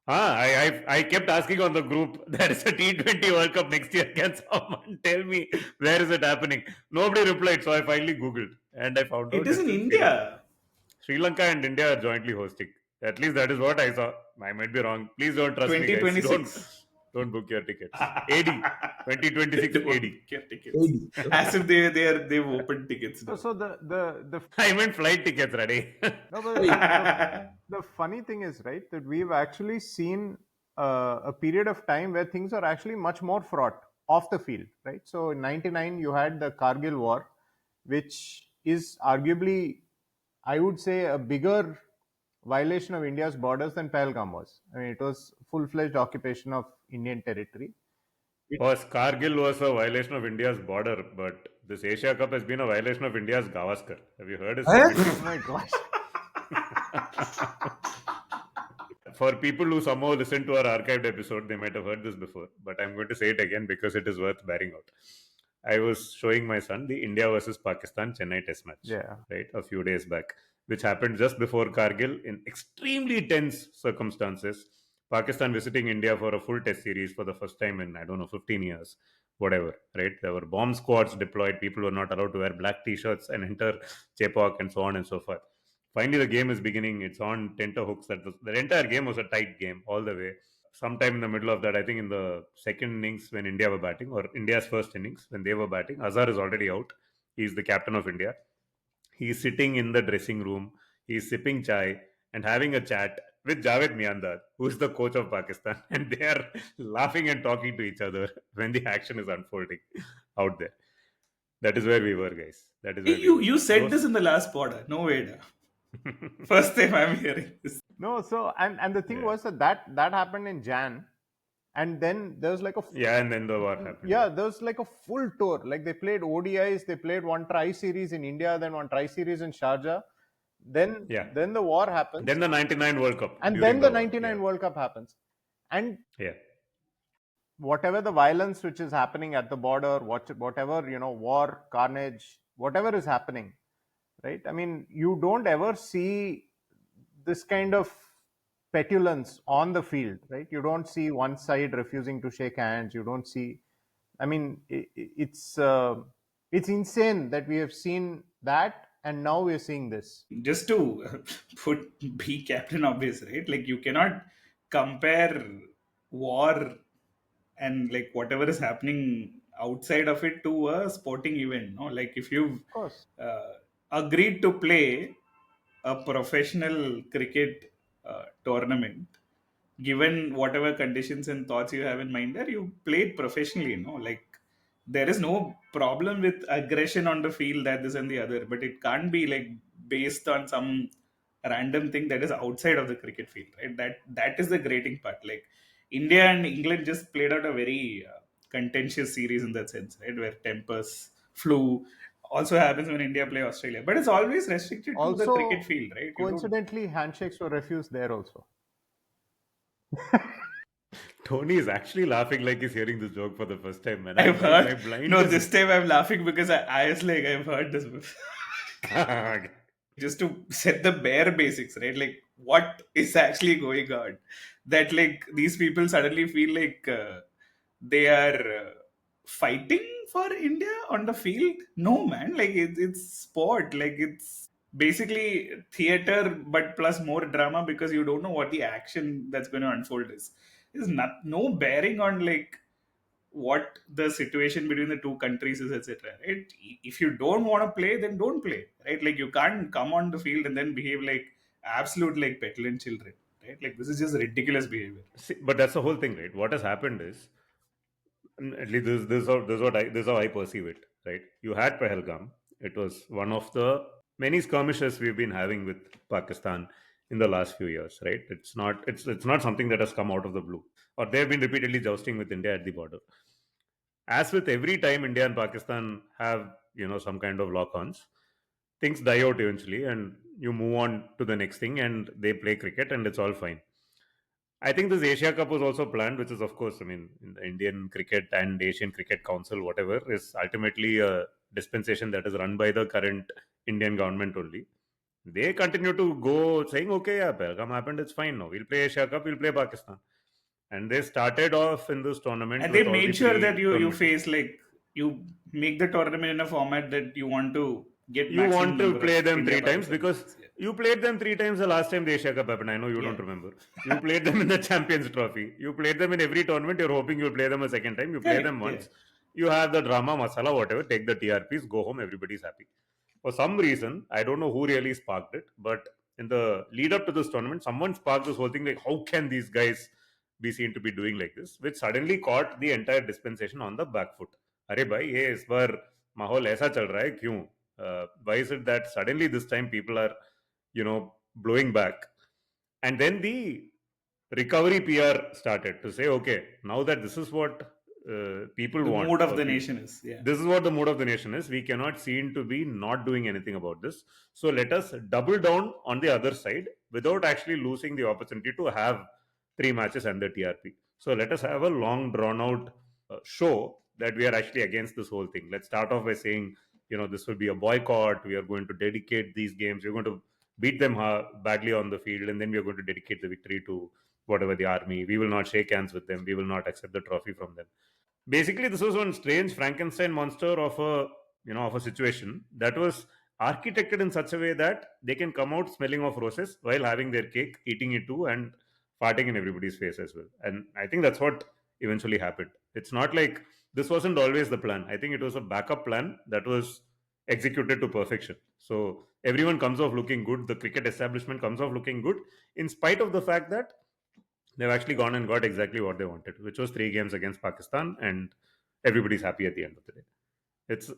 I kept asking on the group, there is a T20 World Cup next year. Can someone tell me where is it happening? Nobody replied, so I finally Googled and I found it out is it's in in Sri Lanka. India. Sri Lanka and India are jointly hosting. At least that is what I saw. I might be wrong. Please don't trust me, guys. 2026. Don't book your tickets. AD 2026 They won't AD. get tickets. As if they've opened tickets now. So the I meant flight tickets, ready? no, but the funny thing is, right, that we've actually seen a period of time where things are actually much more fraught off the field, right? So in '99 you had the Kargil War, which is arguably, I would say, a bigger violation of India's borders than Pahalgam was. I mean, it was full-fledged occupation of Indian territory. Was Kargil was a violation of India's border, but this Asia Cup has been a violation of India's Gavaskar. Have you heard his commentary? Oh my gosh. For people who somehow listen to our archived episode, they might have heard this before, but I'm going to say it again because it is worth bearing out. I was showing my son the India versus Pakistan Chennai Test match, Yeah. right, a few days back, which happened just before Kargil in extremely tense circumstances. Pakistan visiting India for a full test series for the first time in, I don't know, 15 years, whatever, right? There were bomb squads deployed. People were not allowed to wear black t-shirts and enter Chepauk and so on and so forth. Finally, the game is beginning. It's on tenterhooks. The entire game was a tight game all the way. Sometime in the middle of that, I think in the second innings when India were batting, or India's first innings when they were batting, Azhar is already out. He's the captain of India. He's sitting in the dressing room. He's sipping chai and having a chat with Javed Miandar, who is the coach of Pakistan, and they are laughing and talking to each other when the action is unfolding out there. That is where we were, guys. That is where You said this in the last pod. No way. First time I'm hearing this. No, so and the thing Yeah. was that happened in Jan, and then there was like a Yeah, and then the war happened. yeah, there was like a full tour. Like they played ODIs, they played one tri series in India, then one tri series in Sharjah. Then Yeah. then the war happens, Then the 99 World Cup. and during then the war. 99 Yeah. World Cup happens, and Yeah. whatever the violence which is happening at the border, whatever war, carnage, whatever is happening, right? I mean, you don't ever see this kind of petulance on the field, right? You don't see one side refusing to shake hands. You don't see. I mean, it's insane that we have seen that, and now we're seeing this. Just to be captain obvious, right? Like, you cannot compare war and like whatever is happening outside of it to a sporting event. No, like if you've Of course, agreed to play a professional cricket tournament, given whatever conditions and thoughts you have in mind there, you played professionally, like there is no problem with aggression on the field, that this and the other, but it can't be like based on some random thing that is outside of the cricket field, right? That is the grating part. Like, India and England just played out a very contentious series in that sense, right, where tempers flew. Also happens when India play Australia, but it's always restricted to the cricket also field, right? You don't. coincidentally, handshakes were refused there also. Tony is actually laughing like he's hearing this joke for the first time, man. I've My heard. blindness No, is- this time I'm laughing because I was like, I've heard this before. Just to set the bare basics, right? Like, what is actually going on? That like these people suddenly feel like they are fighting for India on the field. No, man. Like it's sport. Like it's basically theater, but plus more drama because you don't know what the action that's going to unfold is. There's not no bearing on like what the situation between the two countries is, etc. Right? If you don't want to play, then don't play. Right? Like you can't come on the field and then behave like absolute like petulant children. Right? Like this is just ridiculous behavior. See, but that's the whole thing, right? What has happened is, at least this is how I perceive it, right? You had Pahalgam. It was one of the many skirmishes we've been having with Pakistan in the last few years, right? It's not something that has come out of the blue, or they've been repeatedly jousting with India at the border. As with every time India and Pakistan have some kind of lock-ons, things die out eventually, and you move on to the next thing, and they play cricket, and it's all fine. I think this Asia Cup was also planned, which is, of course, I mean, in the Indian Cricket and Asian Cricket Council, whatever, is ultimately a dispensation that is run by the current Indian government only. They continue to go saying, okay, yeah, Pelgam happened, it's fine now. We'll play Asia Cup, we'll play Pakistan. And they started off in this tournament And they with all the made sure that you pre-tournament. face like you make the tournament in a format that you want to get You maximum want to number of play them India three times Pakistan because matches. Yeah. you played them three times the last time the Asia Cup happened. I know you Yeah. don't remember. You played them in the Champions Trophy. You played them in every tournament. You're hoping you'll play them a second time. You play Correct. them Yeah. once. You have the drama, masala, whatever. Take the TRPs, go home. Everybody's happy. For some reason, I don't know who really sparked it, but in the lead up to this tournament, someone sparked this whole thing like, how can these guys be seen to be doing like this? Which suddenly caught the entire dispensation on the back foot. अरे भाई ये इस बार माहौल ऐसा चल रहा है क्यों? Why is it that suddenly this time people are blowing back? And then the recovery PR started to say, okay, now that this is what people The want, mood of or the nation is. Yeah. this is what the mood of the nation is, we cannot seem to be not doing anything about this. So let us double down on the other side without actually losing the opportunity to have three matches and the TRP. So let us have a long drawn out show that we are actually against this whole thing. Let's start off by saying, this will be a boycott. We are going to dedicate these games. We're going to beat them badly on the field, and then we are going to dedicate the victory to whatever the army. We will not shake hands with them. We will not accept the trophy from them. Basically, this was one strange Frankenstein monster of a situation that was architected in such a way that they can come out smelling of roses while having their cake, eating it too, and farting in everybody's face as well. And I think that's what eventually happened. It's not like this wasn't always the plan. I think it was a backup plan that was executed to perfection. So everyone comes off looking good. The cricket establishment comes off looking good, in spite of the fact that they've actually gone and got exactly what they wanted, which was three games against Pakistan, and everybody's happy at the end of the day.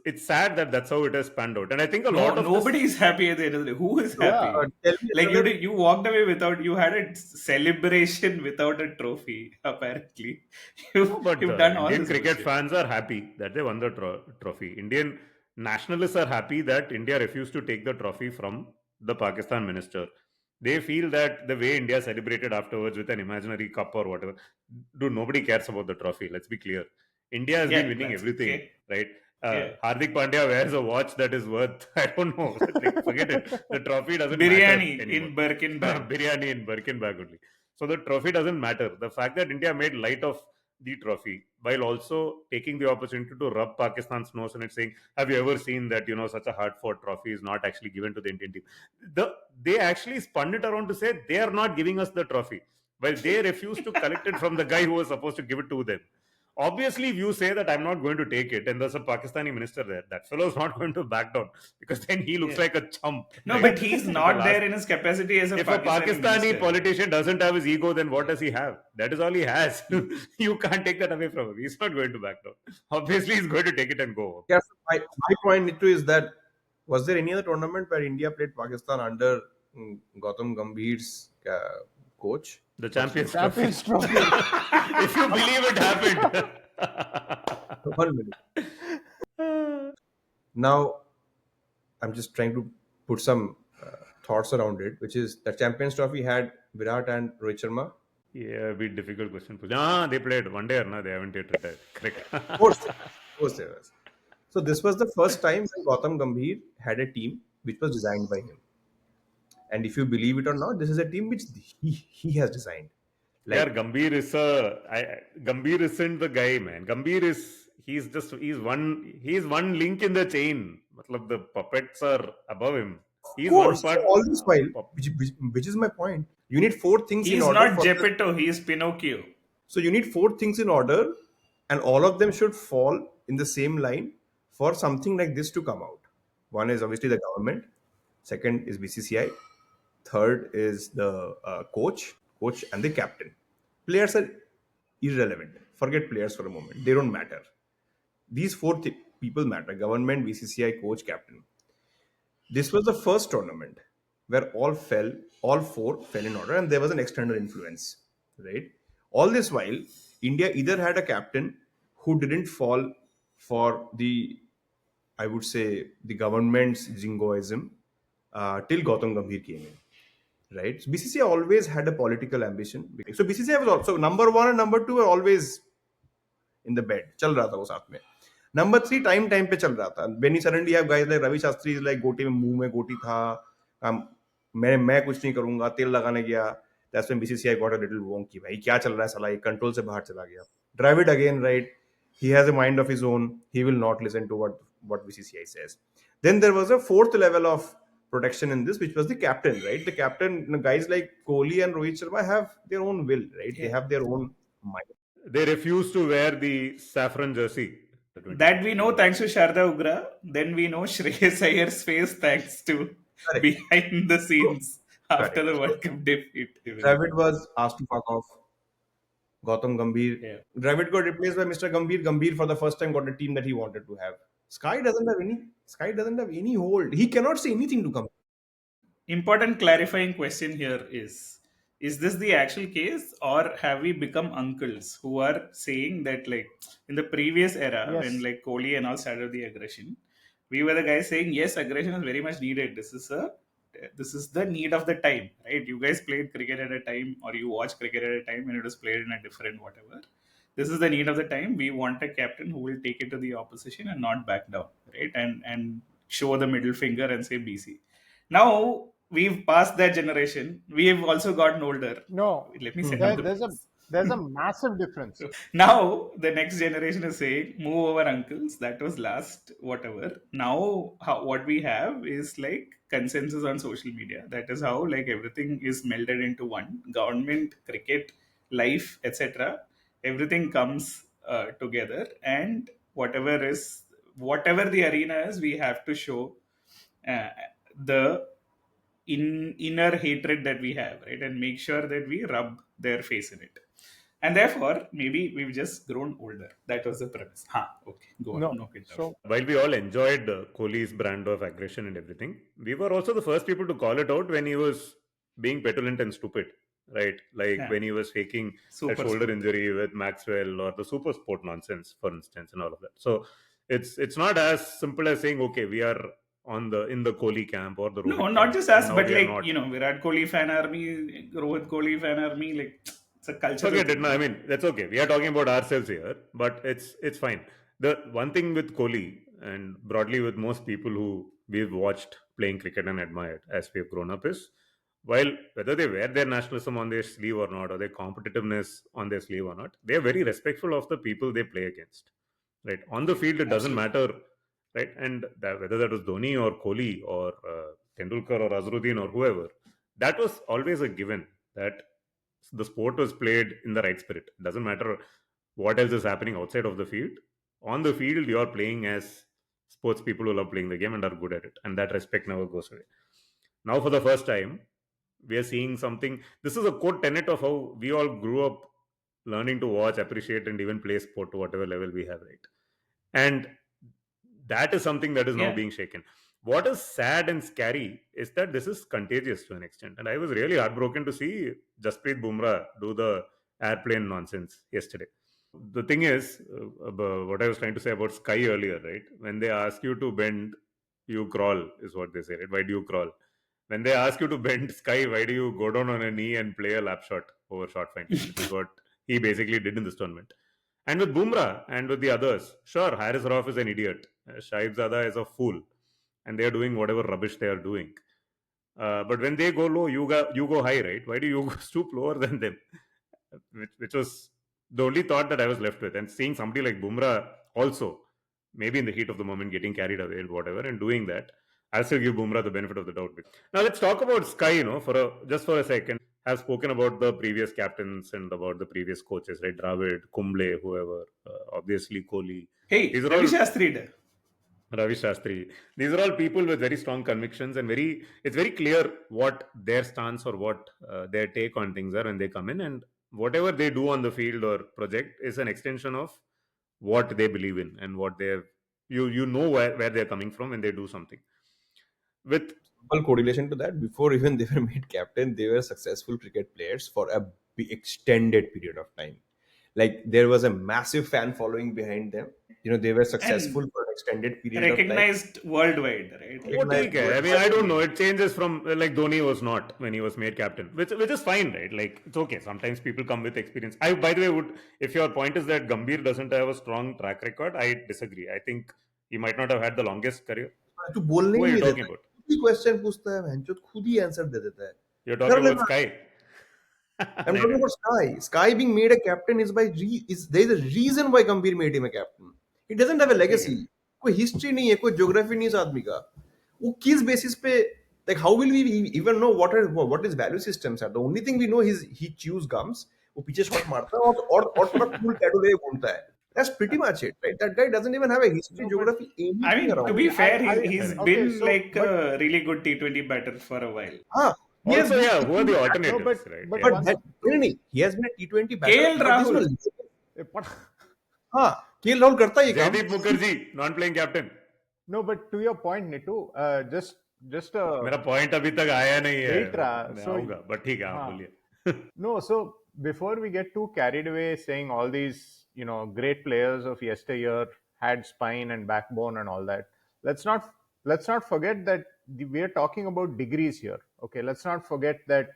It's sad that that's how it has panned out, and I think a No, lot of this. nobody is happy at the end of the day. Who is So, happy? tell me Like another. you walked away without. You had a celebration without a trophy. Apparently, No, but you've done all Indian this cricket bullshit. fans are happy that they won the trophy. Indian nationalists are happy that India refused to take the trophy from the Pakistan minister. They feel that the way India celebrated afterwards with an imaginary cup or whatever, dude, nobody cares about the trophy. Let's be clear. India has been Yeah, winning that's everything, okay. right? Yeah, Hardik Pandya wears a watch that is worth, I don't know, like, forget it. The trophy doesn't matter biryani anymore. in Birkin bag. Biryani in Birkin bag only. So the trophy doesn't matter. The fact that India made light of the trophy while also taking the opportunity to rub Pakistan's nose and it saying, have you ever seen that, such a hard fought trophy is not actually given to the Indian team? They actually spun it around to say they are not giving us the trophy. While they refused to collect it from the guy who was supposed to give it to them. Obviously, if you say that I'm not going to take it, and there's a Pakistani minister there, that fellow is not going to back down because then he looks Yeah. like a chump. No, Right? but he's If a not last there in his capacity as a if a Pakistani Pakistani minister. politician doesn't have his ego, then what does he have? That is all he has. You can't take that away from him. He's not going to back down. Obviously, he's going to take it and go home. Yeah, so my point, Nitu, is that was there any other tournament where India played Pakistan under Gautam Gambhir's coach? The Champions Trophy. Champions Trophy. If you believe it happened. 1 minute. Now, I'm just trying to put some thoughts around it, which is the Champions Trophy had Virat and Rohit Sharma. Yeah, a bit difficult question. They played one day or no, they haven't yet retired. Correct. Of course, of course there was. So this was the first time when Gautam Gambhir had a team which was designed by him. And if you believe it or not, this is a team which he has designed. Yeah, Like, Gambhir isn't the guy, man. Gambhir is he's one link in the chain. Matlab, the puppets are above him. of He's one course, so part. all this while, Pup- which is my point. You need four things in He's order not for the, Geppetto, he's Pinocchio. so you need four things in order, and all of them should fall in the same line for something like this to come out. One is obviously the government. Second is BCCI. Third is the coach and the captain. Players are irrelevant. Forget players for a moment. They don't matter. These people matter: government, BCCI, coach, captain. This was the first tournament where all four fell in order, and there was an external influence, right? All this while, India either had a captain who didn't fall for the, I would say, the government's jingoism till Gautam Gambhir came in, right? So BCCI always had a political ambition. So BCCI was also number one and number two were always in the bed. चल रहा था वो साथ में. Number three, time पे चल रहा था. When you suddenly have guys like Ravi Shastri is like गोटी में मुंह में गोटी था. मैं कुछ नहीं करूंगा, तेल लगाने गया. That's when BCCI got a little wonky. भाई क्या चल रहा है साला, ये कंट्रोल से बाहर चला गया. Drive it again, right? He has a mind of his own. He will not listen to what BCCI says. Then there was a fourth level of protection in this, which was the captain, right? The captain, guys like Kohli and Rohit Sharma have their own will, right? They have their own mind. They refuse to wear the saffron jersey. That we know thanks to Sharda Ugra. Then we know Shreyas Iyer's face thanks to Correct. behind the So, scenes after correct. the So, World Cup defeat. Dravid was asked to fuck off. Gautam Gambhir. Yeah. Dravid got replaced by Mr. Gambhir. Gambhir for the first time got a team that he wanted to have. Sky doesn't have any hold. He cannot say anything to come. Important clarifying question here is this the actual case, or have we become uncles who are saying that, like, in the previous era when Yes. like Kohli and all started the aggression, we were the guys saying yes, aggression is very much needed. This is the need of the time, right? You guys played cricket at a time, or you watched cricket at a time when it was played in a different whatever. This is the need of the time. We want a captain who will take it to the opposition and not back down, right? And show the middle finger and say BC. Now we've passed that generation. We have also gotten older. No, Let me set up there, the there's a massive difference. now the next generation is saying move over uncles. That was last whatever. Now what we have is like consensus on social media. That is how like everything is melded into one. Government, cricket, life, etc. Everything comes together, and whatever the arena is, we have to show uh, the inner hatred that we have, right, and make sure that we rub their face in it. And therefore, maybe we've just grown older. That was the premise. Okay, go on. No. Knock it down. So While we all enjoyed Kohli's brand of aggression and everything, we were also the first people to call it out when he was being petulant and stupid, right? Like Yeah. when he was faking Super that shoulder stupid. injury with Maxwell or the super sport nonsense, for instance, and all of that. So it's not as simple as saying, okay, we are in the Kohli camp or the Rohit No, camp, not just and us, now but we are like, not. Virat Kohli fan army, Rohit Kohli fan army, like, it's a cultural Forget it. thing. No, I mean that's okay. We are talking about ourselves here, but it's fine. The one thing with Kohli and broadly with most people who we've watched playing cricket and admired as we've grown up is, while whether they wear their nationalism on their sleeve or not, or their competitiveness on their sleeve or not, they are very respectful of the people they play against. Right on the field, it doesn't Absolutely. matter, right? And whether that was Dhoni or Kohli or Tendulkar or Azharuddin or whoever, that was always a given that the sport was played in the right spirit. It doesn't matter what else is happening outside of the field. On the field, you are playing as sports people who love playing the game and are good at it, and that respect never goes away. Now, for the first time, we are seeing something. This is a core tenet of how we all grew up learning to watch, appreciate, and even play sport to whatever level we have, right? And that is something that is now Yeah. being shaken. What is sad and scary is that this is contagious to an extent. And I was really heartbroken to see Jasprit Bumrah do the airplane nonsense yesterday. The thing is, what I was trying to say about Sky earlier, right? When they ask you to bend, you crawl, is what they say, right? Why do you crawl? When they ask you to bend Sky, why do you go down on a knee and play a lap shot over short finding, which is what he basically did in this tournament. And with Bumrah and with the others, sure, Haris Rauf is an idiot. Shaib Zada is a fool. and they are doing whatever rubbish they are doing. But when they go low, you go high, right? Why do you stoop lower than them? Which was the only thought that I was left with. And seeing somebody like Bumrah also, maybe in the heat of the moment, getting carried away and whatever, and doing that, I'll still give Bumrah the benefit of the doubt. Now let's talk about Sky. Just for a second, have spoken about the previous captains and about the previous coaches, right? Dravid, Kumble, whoever, obviously Kohli. Hey, These are Ravi all Shastri. Ravi Shastri. These are all people with very strong convictions, and it's very clear what their stance or what their take on things are when they come in, and whatever they do on the field or project is an extension of what they believe in and what they have. You know where they're coming from when they do something. With Simple correlation to that, before even they were made captain, they were successful cricket players for a extended period of time. Like there was a massive fan following behind them. They were successful And for an extended period of time. recognized worldwide, right? what Like, take Recognized I mean, I don't worldwide. know. It changes from like Dhoni was not when he was made captain, which is fine, right? Like it's okay. Sometimes people come with experience. I, by the way, would if your point is that Gambhir doesn't have a strong track record, I disagree. I think he might not have had the longest career. तो बोलने Who he are you नहीं talking देता है, about? खुद ही question पूछता है भैंचोद, खुद ही answer दे देता है. You're कर talking about लेना. Sky. I'm नहीं, talking नहीं. about Sky. Sky being made a captain is is there is a reason why Gambhir made him a captain. He doesn't have a ठीक है. legacy. कोई history नहीं है, कोई ज्योग्राफी नहीं है इस आदमी का. वो किस बेसिस पे, like how will we even know what his value systems are? The only thing we know is he chews gums. वो पीछे शॉट मारता है और थोड़ा कूल टैटू ले घूमता है. That's pretty much it, right? That guy doesn't even have a history, No, but geography, I anything mean, to around be him. fair, I he's Correct. okay. been So, like but a really good T20 batter for a while. हाँ, he has Also, been a yeah, who are the T20 batter, no, alternatives, right? but Yeah. but one that two. नहीं, he has been a T20 batter, KL but there's no Rahul. legacy. But हाँ, KL Rahul करता है ये काम. Jaideep Mukherjee, non-playing captain. no, but to your point, Nitu, just मेरा point अभी तक आया नहीं है. wait, Ra. मैं So, आऊंगा, but ठीक है, आप हाँ. बोलिए. No, so before we get too carried away saying all these, great players of yesteryear had spine and backbone and all that, let's not forget that we are talking about degrees here. Okay, let's not forget that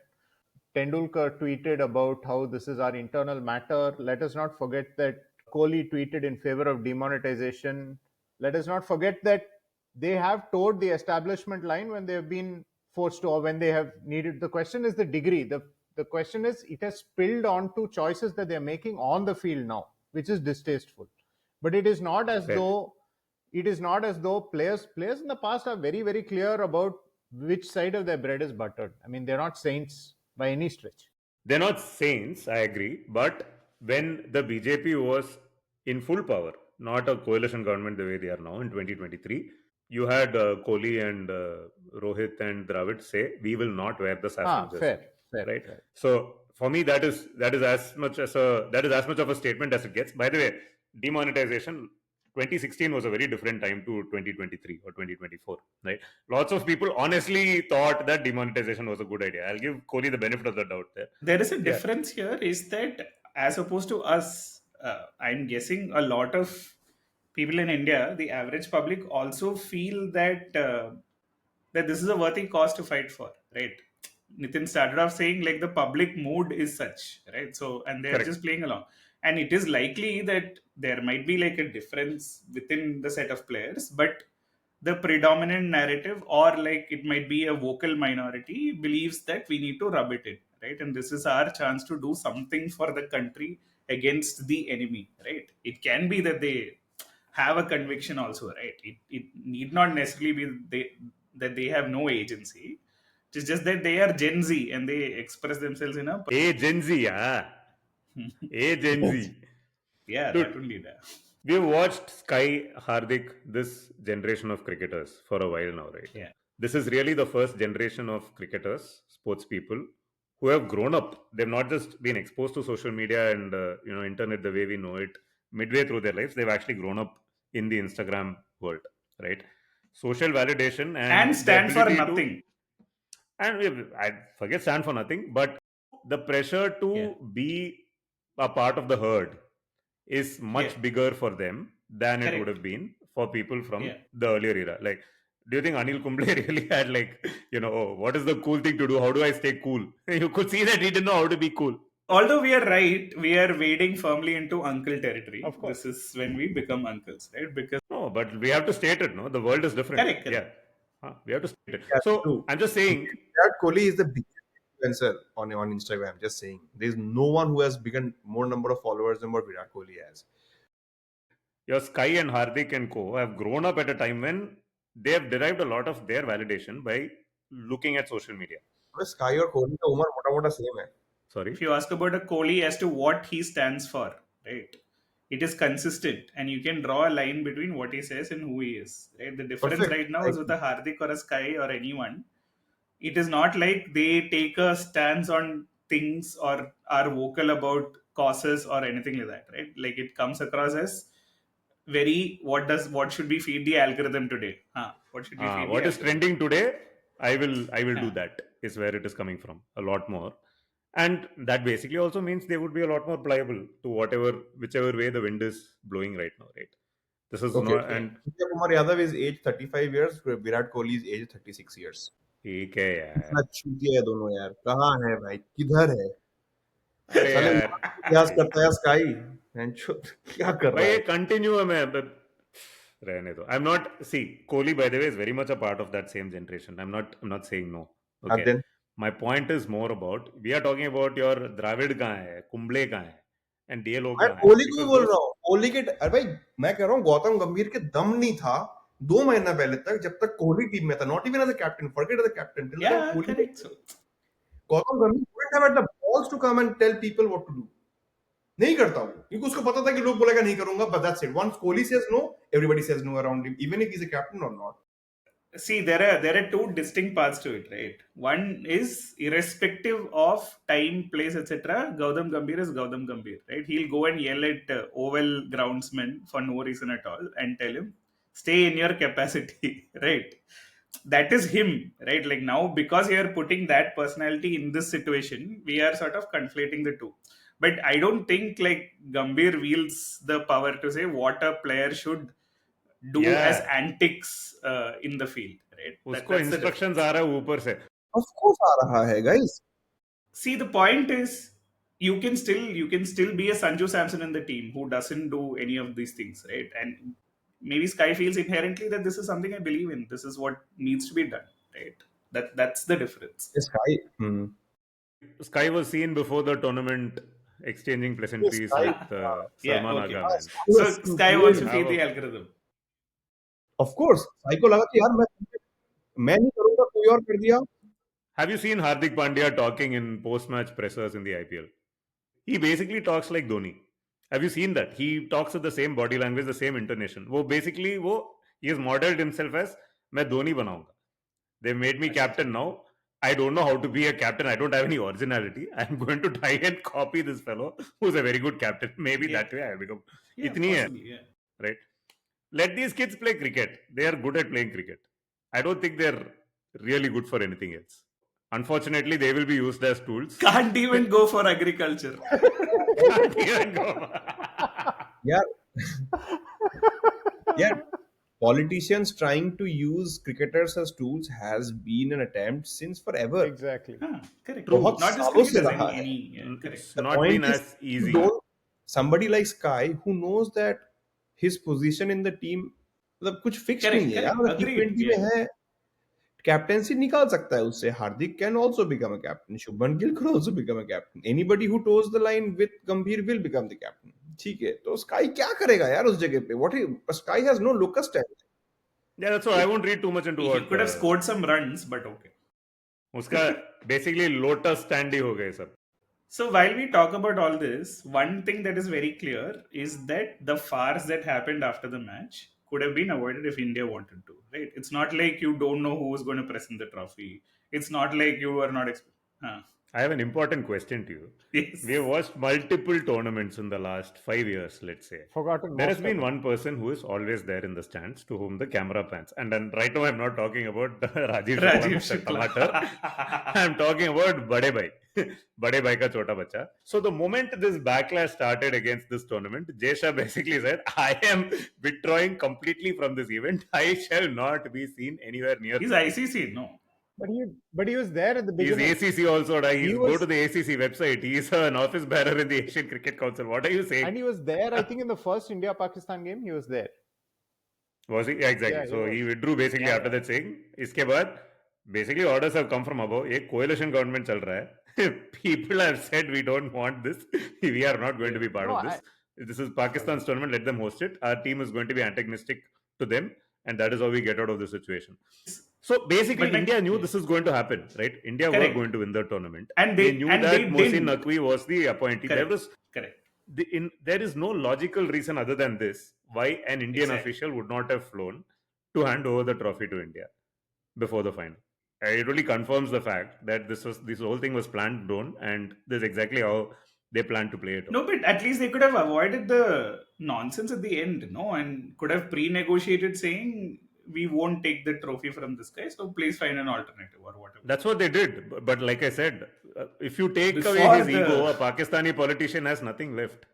Tendulkar tweeted about how this is our internal matter. Let us not forget that Kohli tweeted in favor of demonetization. Let us not forget that they have towed the establishment line when they have been forced to, or when they have needed. The question is the degree. The question is, it has spilled onto choices that they're making on the field now, which is distasteful. But it is not as Fair. though players in the past are very, very clear about which side of their bread is buttered. I mean, they're not saints by any stretch. They're not saints, I agree. But when the BJP was in full power, not a coalition government the way they are now in 2023, you had Kohli and Rohit and Dravid say, "We will not wear the saffron jersey." Fair, Right. fair. So for me, that is as much of a statement as it gets. By the way, demonetization 2016 was a very different time to 2023 or 2024, right? Lots of people honestly thought that demonetization was a good idea. I'll give Kohli the benefit of the doubt there. There is a difference here, is that as opposed to us, I'm guessing a lot of people in India, the average public, also feel that that this is a worthy cause to fight for, right? Nitin started off saying like the public mood is such, right? So, and they're Correct. just playing along. And it is likely that there might be like a difference within the set of players, but the predominant narrative, or like it might be a vocal minority, believes that we need to rub it in, right? And this is our chance to do something for the country against the enemy, right? It can be that they have a conviction also, right? It need not necessarily be that they have no agency. It's just that they are Gen Z and they express themselves in a Gen Z, yeah. Gen Z. yeah, Dude, that only that. We've watched Sky, Hardik, this generation of cricketers for a while now, right? Yeah. This is really the first generation of cricketers, sports people, who have grown up. They've not just been exposed to social media and internet the way we know it midway through their lives. They've actually grown up in the Instagram world, right? Social validation and And the stand for ability nothing. I forget stand for nothing, but the pressure to be a part of the herd is much Yeah. bigger for them than it would Correct. have been for people from Yeah. the earlier era. Like, do you think Anil Kumble really had what is the cool thing to do? How do I stay cool? You could see that he didn't know how to be cool. Although we are right, we are wading firmly into uncle territory. Of course. This is when we become uncles, right? Because No, but we have to state it, no? The world is different. correct. Yeah. We have to state it. Yeah, So true. I'm just saying, Virat Kohli is the biggest influencer on Instagram. Just saying, there's no one who has become more number of followers than what Virat Kohli has. your Sky and Hardik and co have grown up at a time when they have derived a lot of their validation by looking at social media. बस Sky और कोहली का उम्र मोटा मोटा same है. Sorry. If you ask about a Kohli as to what he stands for, right? It is consistent, and you can draw a line between what he says and who he is. Right? The difference Perfect. right now is with a Hardik or a Sky or anyone. It is not like they take a stance on things or are vocal about causes or anything like that, right? Like it comes across as very what should we feed the algorithm today? What should we feed the What is algorithm? trending today? I will do Yeah. that. Is where it is coming from a lot more, and that basically also means they would be a lot more pliable to whichever way the wind is blowing right now, right? This is Okay. not and Surya Kumar Yadav is age 35 years. Virat Kohli is age 36 years. ठीक है यार. इतना चूतिया है दोनों यार. कहाँ है भाई? किधर है? अरे साले यार, इतिहास करता है स्काई. क्या कर रहा भाई है? कंटिन्यू है रहने दो. I'm not see Kohli by the way is very much a part of that same generation. I'm not saying no. Okay. then My point is more about we are talking about your Dravid कहाँ है, कुंबले कहाँ है, and ये लोग मैं कहाँ है. कोहली को भी Because बोल those रहा हूँ. कोहली के अरे भाई मैं कह रहा हूँ गौतम गंभीर के दम नहीं था 2 महीना पहले तक जब तक कोहली टीम में था. Not even as a captain. Forget as a captain. Yeah, correct. So, Gautam Gambhir wouldn't have had the balls to come and tell people what to do. नहीं करता वो क्योंकि उसको पता था कि लोग बोलेगा नहीं करूंगा. But that's it. Once Kohli says no, everybody says no around him, even if he's a captain or not. see, there are two distinct paths to it, right? One is irrespective of time, place, etc. Gautam Gambhir is Gautam Gambhir, right? He'll go and yell at oval groundsmen for no reason at all and tell him, "Stay in your capacity," right? That is him, right? Like now, because you are putting that personality in this situation, we are sort of conflating the two. But I don't think like Gambhir wields the power to say what a player should do as yeah, antics in the field, right? उसको That's the instructions difference. आ रहा है ऊपर से. Of course आ रहा है guys. See, the point is, you can still be a Sanju Samson in the team who doesn't do any of these things, right? And maybe Sky feels inherently that this is something I believe in. This is what needs to be done, right? That's the difference. Sky. Sky was seen before the tournament exchanging pleasantries Sky. with Yeah, Salman okay. Agha. Man. So Sky wants to Have feed a- the algorithm. Of course. Sky को लगा कि यार मैं नहीं करूंगा कोई और कर दिया. Have you seen Hardik Pandya talking in post-match pressers in the IPL? He basically talks like Dhoni. Have you seen that? He talks with the same body language, the same intonation. He has modeled himself as मैं धोनी बनाऊंगा. They made me captain now. I don't know how to be a captain. I don't have any originality. I'm going to try and copy this fellow who's a very good captain. Maybe Yeah. that way I'll become. Yeah, इतनी है, possibly, yeah. right? Let these kids play cricket. They are good at playing cricket. I don't think they're really good for anything else. Unfortunately, they will be used as tools. Can't even go for agriculture. Can't even go. Yeah. Politicians trying to use cricketers as tools has been an attempt since forever. Exactly. Correct. बहुत Not just सालों से cricketers, रहा है. correct. It's The not point been is, as easy. somebody like Sky who knows that his position in the team मतलब कुछ fix Correct, नहीं है यार. correct. Agreed, T20 में है कैप्टेंसी निकाल सकता है उससे. Hardik can also become a captain. Shubman Gill can also become a captain. Anybody who toes the line with Gambhir will become the captain. ठीक है, तो स्काई क्या करेगा यार उस जगह पे? What Sky has no locus talent. Yeah, that's why I won't read too much into He what. could have scored some runs, but okay. उसका basically lotus stand ही हो गए सब. So while we talk about all this, one thing that is very clear is that the farce that happened after the match could have been avoided if India wanted to, right? It's not like you don't know who is going to present the trophy. It's not like you are not. I have an important question to you. Yes. We have watched multiple tournaments in the last 5 years, let's say. Forgotten There has most been of it. one person who is always there in the stands to whom the camera pans. And then right now I'm not talking about Rajiv Rajiv Shukla, Mr. Shukla. Tomatar. I'm talking about Bade Bhai. Bade Bhai ka chota bacha. So the moment this backlash started against this tournament, Jay Shah basically said, I am withdrawing completely from this event. I shall not be seen anywhere near. He's ICC, no. But he was there at the He's beginning. ACC also. Go was- to the ACC website. He's an office bearer in the Asian Cricket Council. What are you saying? And he was there, I think, in the first India-Pakistan game. He was there. Was he? Yeah, Yeah, exactly. he So was. he withdrew basically Yeah, after yeah. that saying, इसके बाद basically orders have come from above. एक coalition government चल रहा है. People have said we don't want this. We are not going to Yeah. be part No, of this. This is Pakistan's tournament. Let them host it. Our team is going to be antagonistic to them, and that is how we get out of the situation. So But basically, like, India knew yeah, this is going to happen, right? India were correct. going to win the tournament. And They they knew and that they Mohsin didn't. Naqvi was the appointee. There Correct. was Correct. there is no logical reason other than this why an Indian Exactly. official would not have flown to hand over the trophy to India before the final. It really confirms the fact that this whole thing was planned, done, and this is exactly how they plan to play it out. No, but at least they could have avoided the nonsense at the end, no, and could have pre-negotiated saying we won't take the trophy from this guy, so please find an alternative or whatever. That's what they did. But like I said, if you take away Before his ego, the a Pakistani politician has nothing left.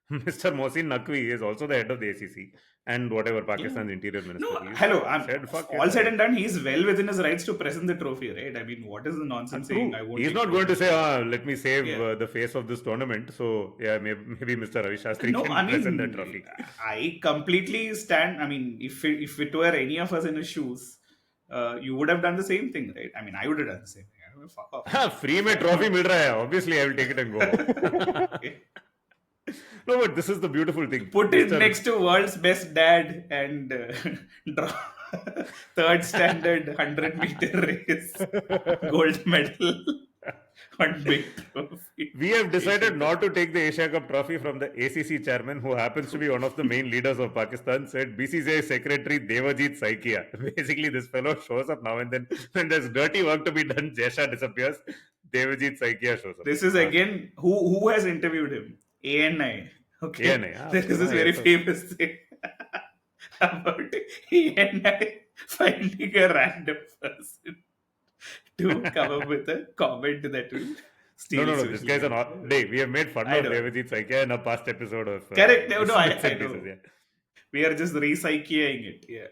Mr. Mohsin Naqvi is also the head of the ACC and whatever yeah. Pakistan's interior minister No, is. hello. Said, fuck it. All said and done, he's well within his rights to present the trophy, right? I mean, what is the nonsense saying? True. I won't He's take not going to trophy. say, let me save Yeah. the face of this tournament. So, yeah, maybe Mr. Ravi Shastri No, I can present that mean, trophy. I completely stand. I mean, if it were any of us in his shoes, you would have done the same thing, right? I mean, I would have done the same thing. I mean, fuck off. Free में trophy मिल रहा है. Obviously, I will take it and go. Okay. No, but this is the beautiful thing. Put it Mr. next to world's best dad and draw third standard 100-meter race gold medal on big trophy. We have decided Asian not to take the Asia Cup trophy from the ACC chairman, who happens to be one of the main leaders of Pakistan, said BCCI secretary Devajit Saikia. Basically, this fellow shows up now and then. When there's dirty work to be done, Jesha disappears. Devajit Saikia shows up. This is again who has interviewed him? ANI. Okay. ANI, There is this very famous thing about ANI finding a random person to come up with a comment that will steal No. social This guy's an. media. Dave, we have made fun I of know. Devajit Saikia in a past episode of. Correct. No, I Bits and know. Pieces, yeah. We are just recycling it. Yeah.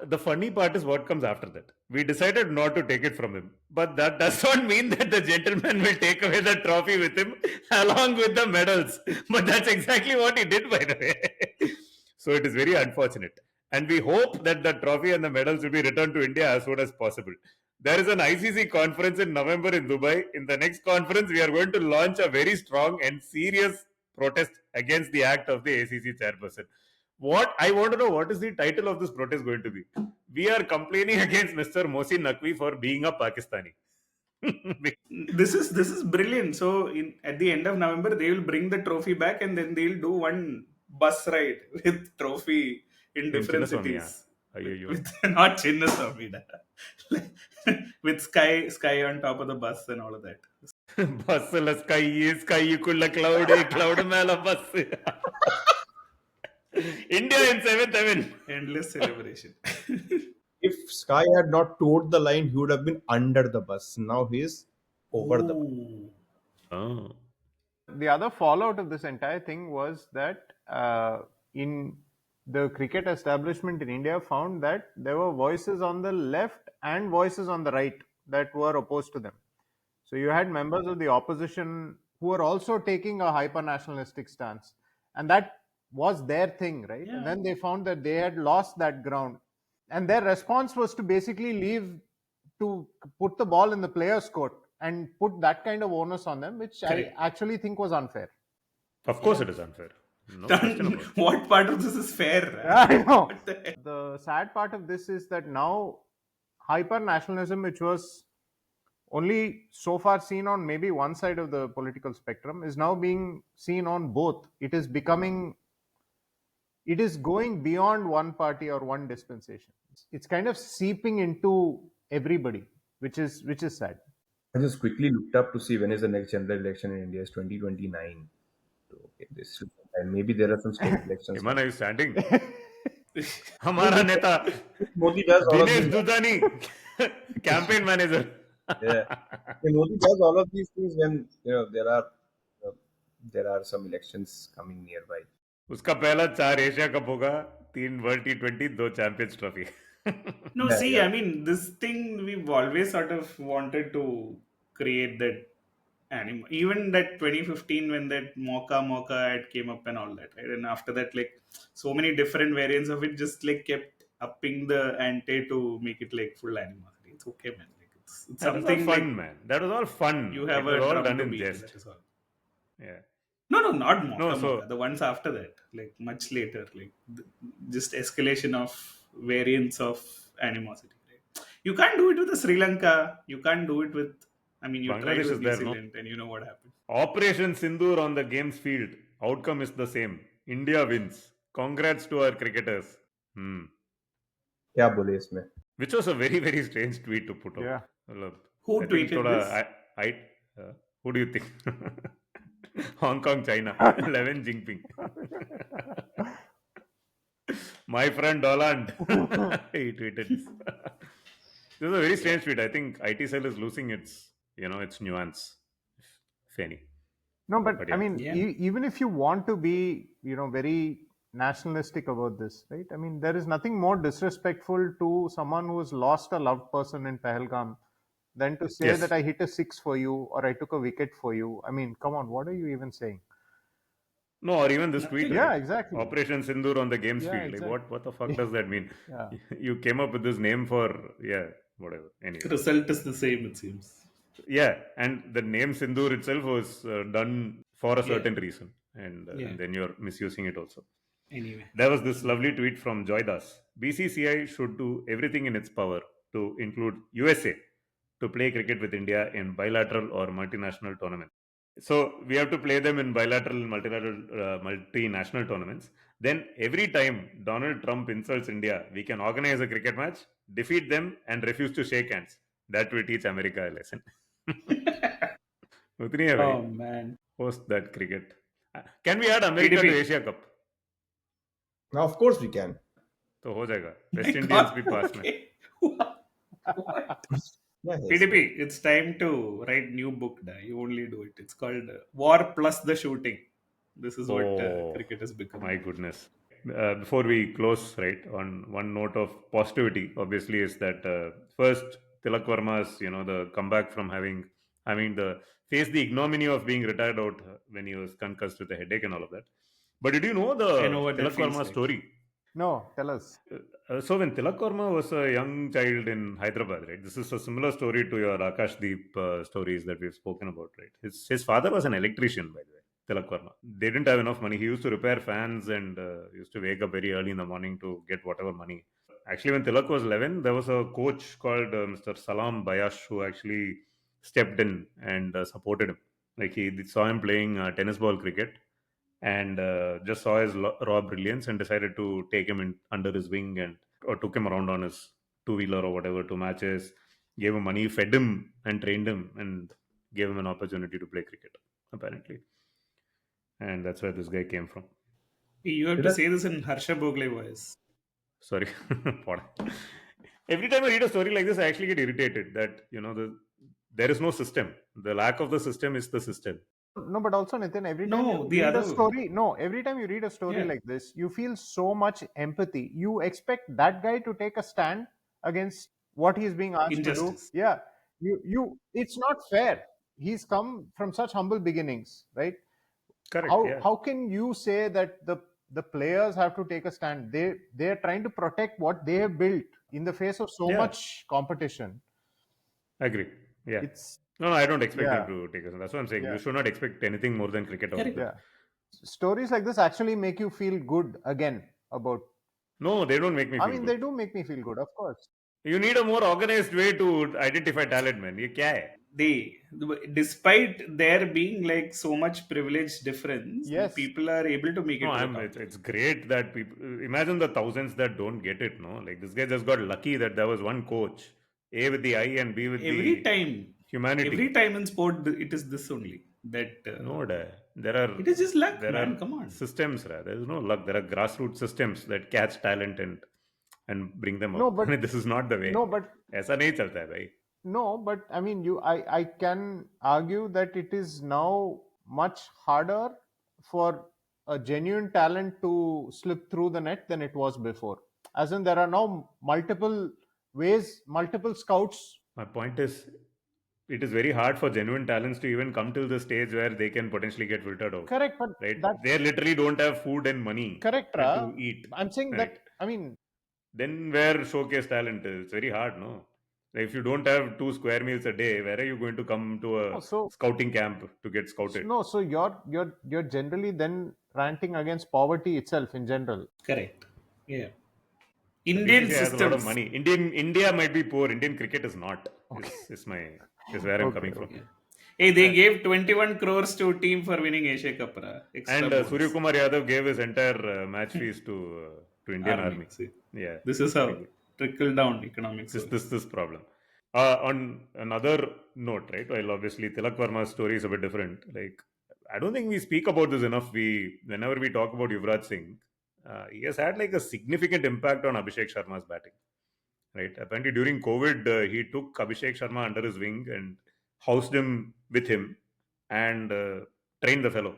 The funny part is what comes after that. We decided not to take it from him, but that does not mean that the gentleman will take away the trophy with him along with the medals. But that's exactly what he did, by the way. So it is very unfortunate. And we hope that the trophy and the medals will be returned to India as soon as possible. There is an ICC conference in November in Dubai. In the next conference, we are going to launch a very strong and serious protest against the act of the ACC chairperson. What I want to know, what is the title of this protest going to be? We are complaining against Mr. Mohsin Naqvi for being a Pakistani. This is brilliant. So at the end of November, they will bring the trophy back and then they'll do one bus ride with trophy in different Chinnaswamy, cities. Ayyo. With not Chinnaswamy, with sky on top of the bus and all of that. Bus sky kulla cloud mela bus. India in seventh heaven. Endless celebration. If Sky had not towed the line, he would have been under the bus. Now he is over the bus. Ooh. Oh. The other fallout of this entire thing was that in the cricket establishment in India found that there were voices on the left and voices on the right that were opposed to them. So you had members of the opposition who were also taking a hyper nationalistic stance, and that was their thing, right? Yeah. And then they found that they had lost that ground, and their response was to basically leave to put the ball in the players' court and put that kind of onus on them, which Correct. I actually think was unfair. Of course, it is unfair. No question about it. What part of this is fair? I know. What the heck? The sad part of this is that now hyper nationalism, which was only so far seen on maybe one side of the political spectrum, is now being seen on both. It is going beyond one party or one dispensation. It's kind of seeping into everybody, which is sad. I just quickly looked up to see when is the next general election in India. It's 2029. So, okay, and maybe there are some state elections. Iman, are you standing? Hamaरा neta, Modi does all of Dinesh these. Dudani, campaign manager. Yeah. Modi does all of these things when there are some elections coming nearby. उसका पहला 4 Asia cup होगा, 3 world T20, 2 champions trophy. No, Yeah, see, yeah. I mean, this thing we've always sort of wanted to create that anime. Even that 2015 when that Mocha ad came up and all that, right? And after that, like so many different variants of it just like kept upping the ante to make it like full animosity. It's okay, man. Like it's That was all something fun, like man. That was all fun. you It have was a all drum done to in beat. jest. That is all. Yeah. No, not No, Mocha so Mocha. The ones after that, like much later, like just escalation of variants of animosity. Right? You can't do it with the Sri Lanka. You can't do it with. I mean, you tried Bangladesh with is New there, no? Zealand, and you know what happened. Operation Sindoor on the games field. Outcome is the same. India wins. Congrats to our cricketers. Hmm. क्या बोले इसमें? Which was a very, very strange tweet to put out. Yeah. Well, Who I think tweeted this? I who do you think? Hong Kong, China, 11 Jinping. My friend Doland. He tweeted this. This is a very strange tweet. I think IT cell is losing its nuance, if any. No, but But I yeah, mean, Yeah. even if you want to be, very nationalistic about this, right? I mean, there is nothing more disrespectful to someone who has lost a loved person in Pahalgam than to say that yes. I hit a six for you or I took a wicket for you. I mean, come on, what are you even saying? No, or even this tweet, Nothing. right? Yeah, exactly. Operation Sindoor on the games Yeah, field. Like, exactly. what the fuck does that mean? Yeah. You came up with this name for, whatever. Anyway. The result is the same, it seems. Yeah, and the name Sindoor itself was done for a Yeah. certain reason, and Yeah. then you're misusing it also. Anyway. There was this lovely tweet from Joy Das. BCCI should do everything in its power to include USA to play cricket with India in bilateral or multinational tournaments. So we have to play them in bilateral, multinational tournaments. Then every time Donald Trump insults India, we can organize a cricket match, defeat them, and refuse to shake hands. That will teach America a lesson. उतनी है भाई. Oh man. Host that cricket. Can we add America to PDP. Asia Cup? Now, of course we can. तो हो जाएगा. My West Indians God, भी पास में. okay. What? Yeah, yes. PDP, it's time to write new book. Da. You only do it. It's called War Plus the Shooting. This is what Oh, cricket has become. my goodness. Before we close, right, on one note of positivity, obviously, is that first Tilak Varma's, the comeback from having the face the ignominy of being retired out when he was concussed with a headache and all of that. But did you know I the know what that Tilak feels Varma like. story? No, tell us. So when Tilak Varma was a young child in Hyderabad, right? This is a similar story to your Akashdeep stories that we've spoken about, right? His father was an electrician, by the way. Tilak Varma. They didn't have enough money. He used to repair fans and used to wake up very early in the morning to get whatever money. Actually, when Tilak was 11, there was a coach called Mr. Salam Bayash who actually stepped in and supported him. Like he saw him playing tennis ball cricket and just saw his raw brilliance and decided to take him in under his wing and or took him around on his two-wheeler or whatever to matches, gave him money, fed him and trained him and gave him an opportunity to play cricket, apparently. And that's where this guy came from. You have to Tilak, say this in Harsha Bogle voice. Sorry. Every time I read a story like this, I actually get irritated that, there is no system. The lack of the system is the system. No, but also Nitin, every time No, you the read a other way. story, no, every time you read a story Yeah. like this, you feel so much empathy. You expect that guy to take a stand against what he's being asked to do. Injustice. Yeah, it's not fair. He's come from such humble beginnings, right? Correct. How Yeah. how can you say that the players have to take a stand? They're trying to protect what they have built in the face of so Yeah. much competition. Agree. Yeah. It's No, I don't expect yeah, them to take us. That's what I'm saying. yeah, You should not expect anything more than cricket out of Correct. them. yeah. Stories like this actually make you feel good again about. No, they don't make me I feel mean, good. they do make me feel good, of course. You need a more organized way to identify talent, man. ये क्या है? Despite there being like so much privilege difference, the Yes. people are able to make it No, to the I'm. top. It's great that people imagine the thousands that don't get it. No, like this guy just got lucky that there was one coach, A with the I and B with Every the time, humanity. every time in sport, it is this only. That No, there are it is just luck, man. Come on. systems. There is no luck. There are grassroots systems that catch talent and bring them No, up. but This is not the way. no, but ऐसा नहीं चलता है भाई. no, but I mean, I can argue that it is now much harder for a genuine talent to slip through the net than it was before. As in, there are now multiple ways, multiple scouts. My point is, it is very hard for genuine talents to even come till the stage where they can potentially get filtered out. Correct, but Right? that They literally don't have food and money correct, and Ra. to eat. I'm saying Right? that. I mean, then where showcase talent is? It's very hard, no? Like if you don't have 2 square meals a day, where are you going to come to a Oh, so scouting camp to get scouted? no, so you're generally then ranting against poverty itself in general. Correct. Yeah. The Indian BCCI has a lot of systems. money. India might be poor. Indian cricket is not. Okay. Is where I'm Okay. coming from. Okay. Yeah. Hey, they Uh, gave 21 crores to team for winning Asia Cup, extra and Surya bonus. Kumar Yadav gave his entire match fees to Indian Army. Army. See, Yeah, this is very how good. trickle down economics works. This problem. On another note, right? While obviously Tilak Verma's story is a bit different. Like I don't think we speak about this enough. Whenever we talk about Yuvraj Singh, he has had like a significant impact on Abhishek Sharma's batting. Right? Apparently during COVID, he took Abhishek Sharma under his wing and housed him with him and trained the fellow.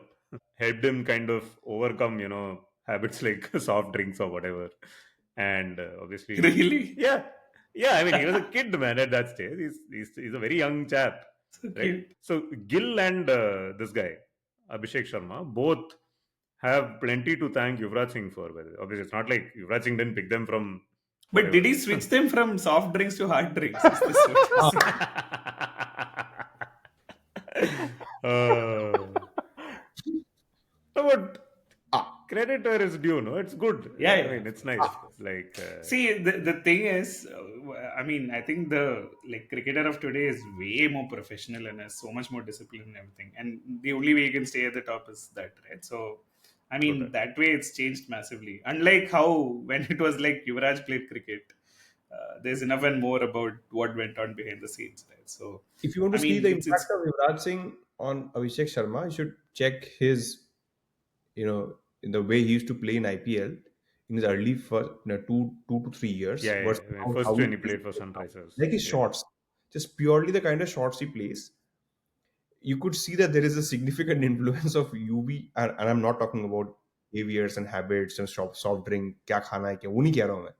Helped him kind of overcome, habits like soft drinks or whatever. And obviously, Really? yeah, yeah. I mean, he was a kid, man, at that stage. He's a very young chap, So right? cute. So Gill and this guy, Abhishek Sharma, both have plenty to thank Yuvraj Singh for. Well, obviously, it's not like Yuvraj Singh didn't pick them from But whatever. did he switch them from soft drinks to hard drinks? Is this what you're saying? uh, but creditor is due, no? It's good. Yeah, I yeah, mean, of it's course. nice. Like, See, the thing is, I mean, I think the like cricketer of today is way more professional and has so much more discipline and everything. And the only way you can stay at the top is that, right? So, I true mean, that. that way it's changed massively. Unlike how when it was like Yuvraj played cricket, there's enough and more about what went on behind the scenes, right? So, If you want I to see mean, the it's impact of Yuvraj Singh on Abhishek Sharma, you should check his, in the way he used to play in IPL in his early first, 2 to 3 years Yeah, yeah. versus I mean, how first he when he plays played for right now. Sunrisers. Like his Yeah. shots, just purely the kind of shots he plays, you could see that there is a significant influence of UV, and I'm not talking about behaviors and habits and soft drink, kya khana hai, kya, wo nahi keh raha hu main.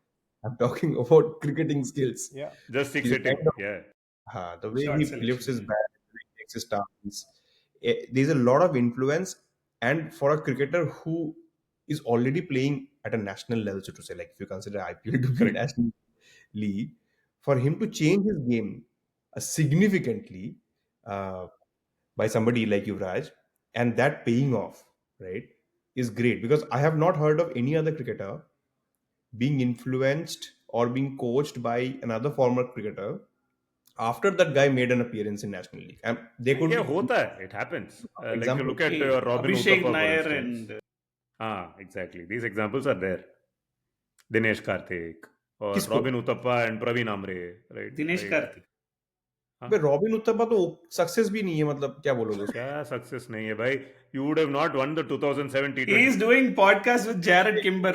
I'm talking about cricketing skills. Yeah. Just six The hitting. kind of Yeah. the way short he lifts selection. his Yeah. bat, the way he takes his stance, there's a lot of influence. And for a cricketer who is already playing at a national level, so to say, like if you consider IPL to be a Correct. national league, for him to change his game significantly uh, by somebody like Yuvraj, and that paying off, right, is great because I have not heard of any other cricketer being influenced or being coached by another former cricketer after that guy made an appearance in National League. And there could Yeah, be hota hai. It happens. Like you examples. look at Hey, Robin Abhishek Uthappa, for Nair instance. and Exactly. These examples are there. Dinesh Karthik or किसको Robin Uthappa and Praveen Amre, right? Dinesh Like, Karthik. huh? Bay robin Uthappa तो success भी नहीं है मतलब क्या बोलोगे उसको क्या सक्सेस नहीं है भाई you would have not won the 2007 He is T20. doing podcast with Jared Kimber.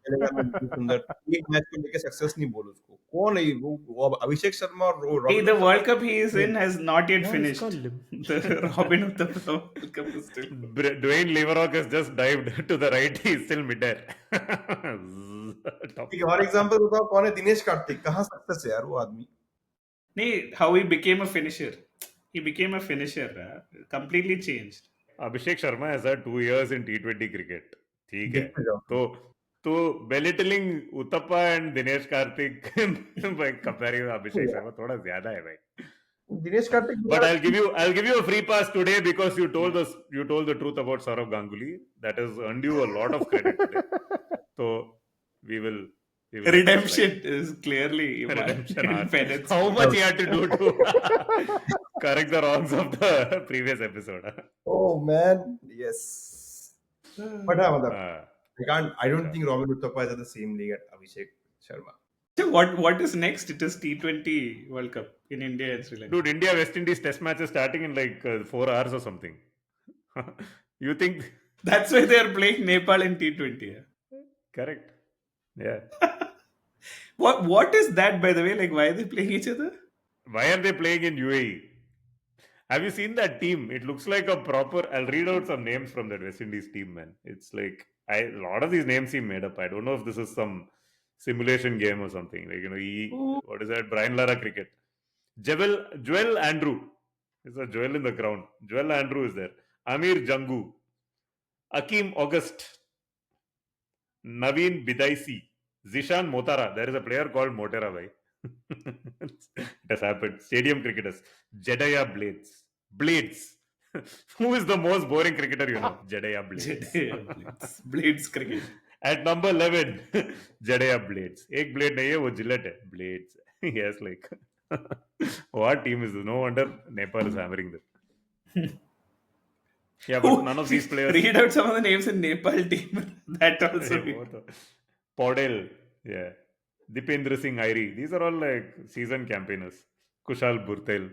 चलेगा ना बिल्कुल सुंदर एक मैच को लेके सक्सेस नहीं बोलो उसको कौन है ये? वो अभिषेक शर्मा और Hey, Robin the Uthappa World Cup he is in has not yet यार इसका finished. The Robin Uthappa World Cup is still. Dwayne Leverock has just dived to the right. He's still midair. Top. ठीक है और एग्जांपल बताओ कौन है दिनेश कार्तिक कहाँ success है यार वो आदमी Nee, how he became a finisher. He became a finisher. Completely changed. Abhishek Sharma has had 2 years in T20 cricket. ठीक है. देखते जाओ तो belittling Uthappa and Dinesh Karthik by comparing Abhishek Sharma थोड़ा ज्यादा है भाई. Dinesh Karthik But I'll give you a free pass today because you told the truth about Saurav Ganguly. That has earned you a lot of credit today. So we will let that Redemption is clearly slide. Redemption in arc. penance. How much he had to do to correct the wrongs of the previous episode. oh man yes but हाँ मतलब Uh, I don't think Robin Uthappa is at the same league at Abhishek Sharma. So what is next? It is T20 World Cup in India and Sri Lanka. dude, India West Indies Test match is starting in like 4 hours or something. You think? That's why they are playing Nepal in T20. Correct. Yeah. What is that, by the way? Like, why are they playing each other? Why are they playing in UAE? Have you seen that team? It looks like a proper. I'll read out some names from that West Indies team, man. It's like a lot of these names seem made up. I don't know if this is some simulation game or something. Like what is that? Brian Lara cricket. Joel Andrew. There's a Joel in the ground. Joel Andrew is there. Amir Jangu. Akeem August. Naveen Bidaisi. Zishan Motara. There is a player called Motera, bhai. It has happened. Stadium cricketers. Jedaya Blades. Blades. Who is the most boring cricketer you know? Jedaya Blades. Blades cricket. At number 11, Jedaya Blades. एक blade नहीं है वो Gillette है. Blades. Yes, like what team is this? No wonder Nepal is hammering them. Yeah, but none of these players. Read out some of the names in Nepal team. That also. Podel, yeah. Dipendra Singh Airi. These are all like seasoned campaigners. Kushal Burtel.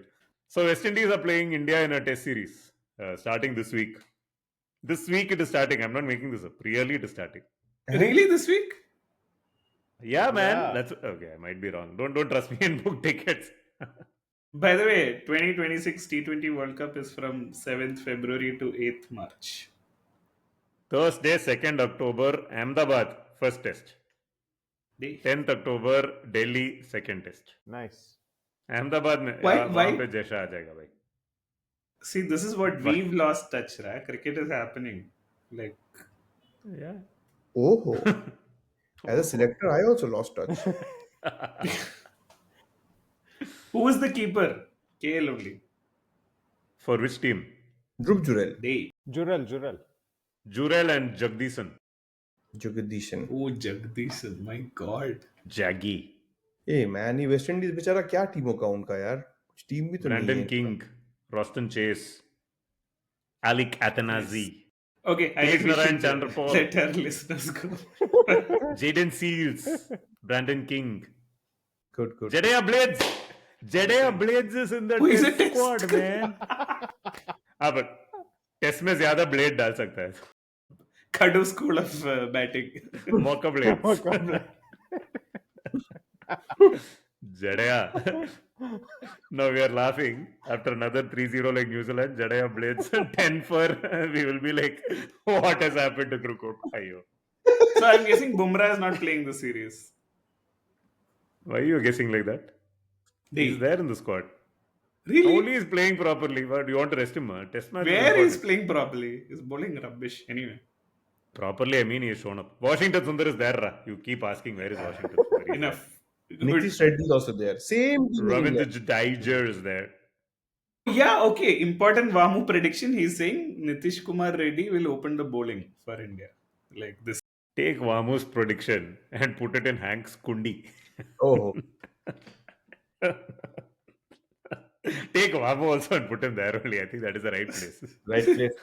So West Indies are playing India in a test series starting this week. This week it is starting. I'm not making this up. Really, it is starting. Really, this week? Yeah, man. Yeah. That's okay. I might be wrong. Don't trust me and book tickets. By the way, 2026 T20 World Cup is from 7th February to 8th March. Thursday, 2nd October, Ahmedabad, first test. 10th October, Delhi, second test. Nice. Ahmedabad में Why- वहाँ पे जैसा आ जाएगा भाई. See, this is what we've lost touch, right? Cricket is happening. Like, Yeah. Oh, as a selector, I also lost touch. who is the keeper? KL only. For which team? Dhruv Jurel, They. Jural. Jurel and Jagdishan. Jagdishan. Oh, Jagdish, my God. Jaggi. A man ये West Indies बेचारा क्या टीमों का उनका यार कुछ team भी तो नहीं Brandon है King, Roston Chase, Alec Athanazi, Okay, I think we Narayan should Chandrapal. let our listeners go. Jaden Seals, Brandon King, good good Jedaya Blades. Jedaya Blades is in the Who is test a test squad, man. हाँ but test में ज्यादा blade डाल सकता है. Kadu school of batting. मौका blade. Jadea. Now we are laughing after another 3-0 like New Zealand. Jadea Blades 10 for. We will be like, what has happened to Krukot? Ayo. So I'm guessing Bumrah is not playing the series. Why are you guessing like that? He's They. there in the squad. Really? Only he's playing properly. But you want to rest him? Test match. Where is playing properly? He's bowling rubbish anyway. Properly, I mean, he has shown up. Washington Sundar is there. Ra. You keep asking where is Washington Sundar. He's Enough. Nitish Reddy is also there same team there. in Ravindra India. Jadeja is there. Yeah, okay. Important Vamu prediction. He's saying Nitish Kumar Reddy will open the bowling for India. Like this. Take Vamu's prediction and put it in Hank's Kundi. Oh Take Vamu also and put him there only. I think that is the right place. right place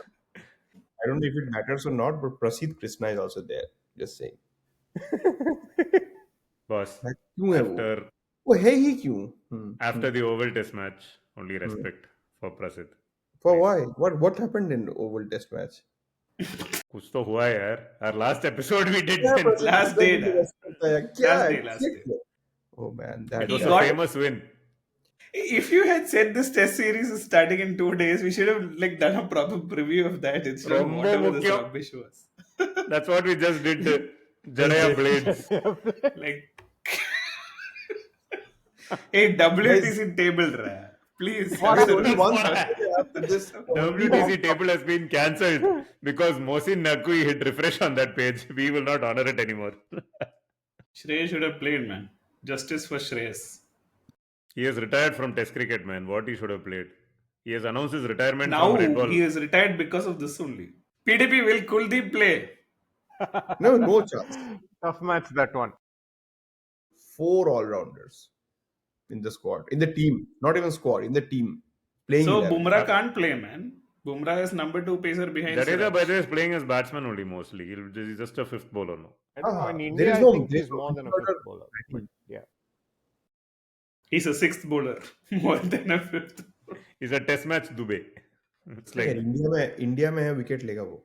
I don't know if it matters or not but Prasidh Krishna is also there just saying Boss, क्यों है वो after, वो है ही क्यों after the Oval Test match, only respect for Prasidh. for why what happened in the Oval Test match कुछ तो हुआ यार. Our last episode we did. Yeah, then. Prasidh Last Krishna day, को na. respect आया, क्या Last है? day, last day. Oh man, It that was He a got- famous win. If you had said this test series is starting in 2 days, we should have like done a proper preview of that instead of Rombo whatever this mukkyo. rubbish was. That's what we just did. Jadea Blades. Like, hey, WTC table, ra. Please. There is only one What? Saturday after this. WTC table has been cancelled because Mohsin Naqvi hit refresh on that page. We will not honor it anymore. Shreyas should have played, man. Justice for Shreyas. He has retired from Test cricket, man. What he should have played. He has announced his retirement Now from Red Ball. he is retired because of this only. PDP, will Kuldeep play? No chance. Tough match, that one. 4 all-rounders in the squad, in the team, not even squad, in the team. Playing So 11. Bumrah can't play, man. Bumrah is number 2 pacer behind Jadeja, Siraj. by the way, is playing as batsman only mostly. He's just a fifth bowler now. I don't know. In there India, is I no- think there is he's no more than a order. fifth bowler. But yeah. He's a 6th bowler. More than a 5th. He's a test match Dubey. It's like यार India में है wicket लेगा वो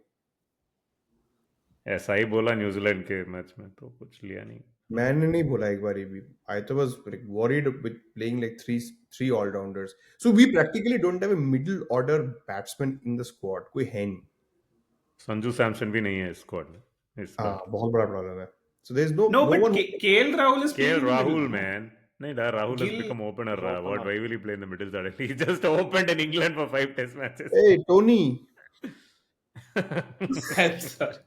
ऐसा ही बोला New Zealand के match में तो कुछ लिया नहीं. मैंने नहीं बोला एक बार भी I was like worried with playing like three all-rounders. So we practically don't have a middle order batsman in the squad. कोई है नहीं. संजू सैमसन भी नहीं है इस स्क्वाड में. हाँ बहुत बड़ा प्रॉब्लम है. So there's no No, but one. KL Rahul is playing KL in the Rahul, middle. man. No, Rahul has Gill become opener. is What? opener. Why will he play in the middle suddenly? He just opened in England for 5 test matches. Hey Tony, I'm sorry.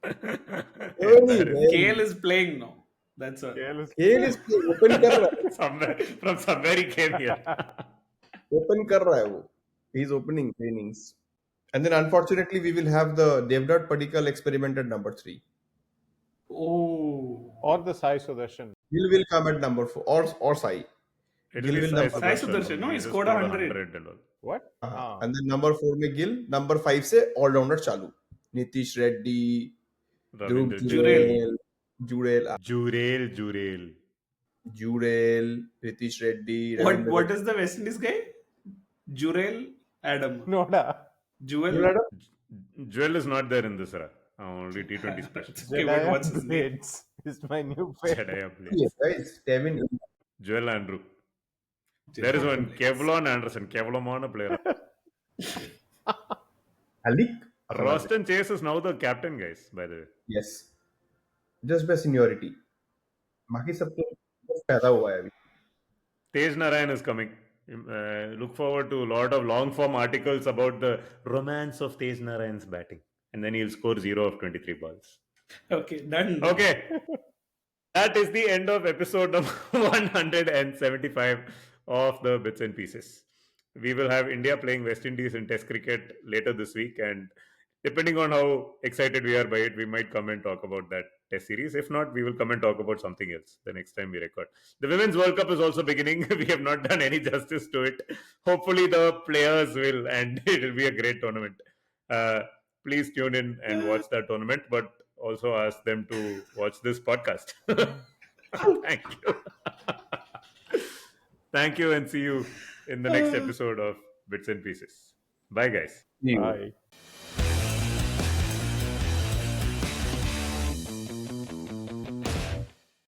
Embarrassing. KL is playing now. That's all. Careless. खेल इसलिए open कर रहा है, Somewhere from somewhere he came here. Open कर रहा है वो. He is opening trainings. And then unfortunately we will have the Devdutt Padikkal experiment at number 3. Oh. Or the Sai Sudarshan. Gil will come at number 4 or Sai. It'll Gil be will Sai number Sai Sudarshan. Sudarshan, no, he just scored 100. and all. What? And then number 4 में Gil, number 5 से all-rounder चालू. Nitish Reddy, Dhruv Ravindra Jurel. Jurel, Jurel, Ritish Reddy, What is the West Indies guy? Jurel Adam. Noda. Jewel. Joel is not there in this era. Only T20 special. Okay, but what's his name? Blades is my new favorite. Jedaya plays. Yes, guys, Kevin. Joel Andrew. There is one Kevlon Anderson. Kevlon player. Alik. Roston Chase is now the captain, guys, by the way. Yes. Just by seniority. बाकी सब तो बस पैदा हुआ है अभी. Tej Narayan is coming. Look forward to a lot of long form articles about the romance of Tej Narayan's batting. And then he'll score 0 of 23 balls. Okay, done. Okay. That is the end of episode number 175 of the Bits and Pieces. We will have India playing West Indies in Test cricket later this week, and depending on how excited we are by it, we might come and talk about that Test series. If not, we will come and talk about something else the next time we record. The Women's World Cup is also beginning. We have not done any justice to it. Hopefully, the players will, and it will be a great tournament. Please tune in and watch that tournament, but also ask them to watch this podcast. Thank you. Thank you, and see you in the next episode of Bits and Pieces. Bye, guys. See you. Bye.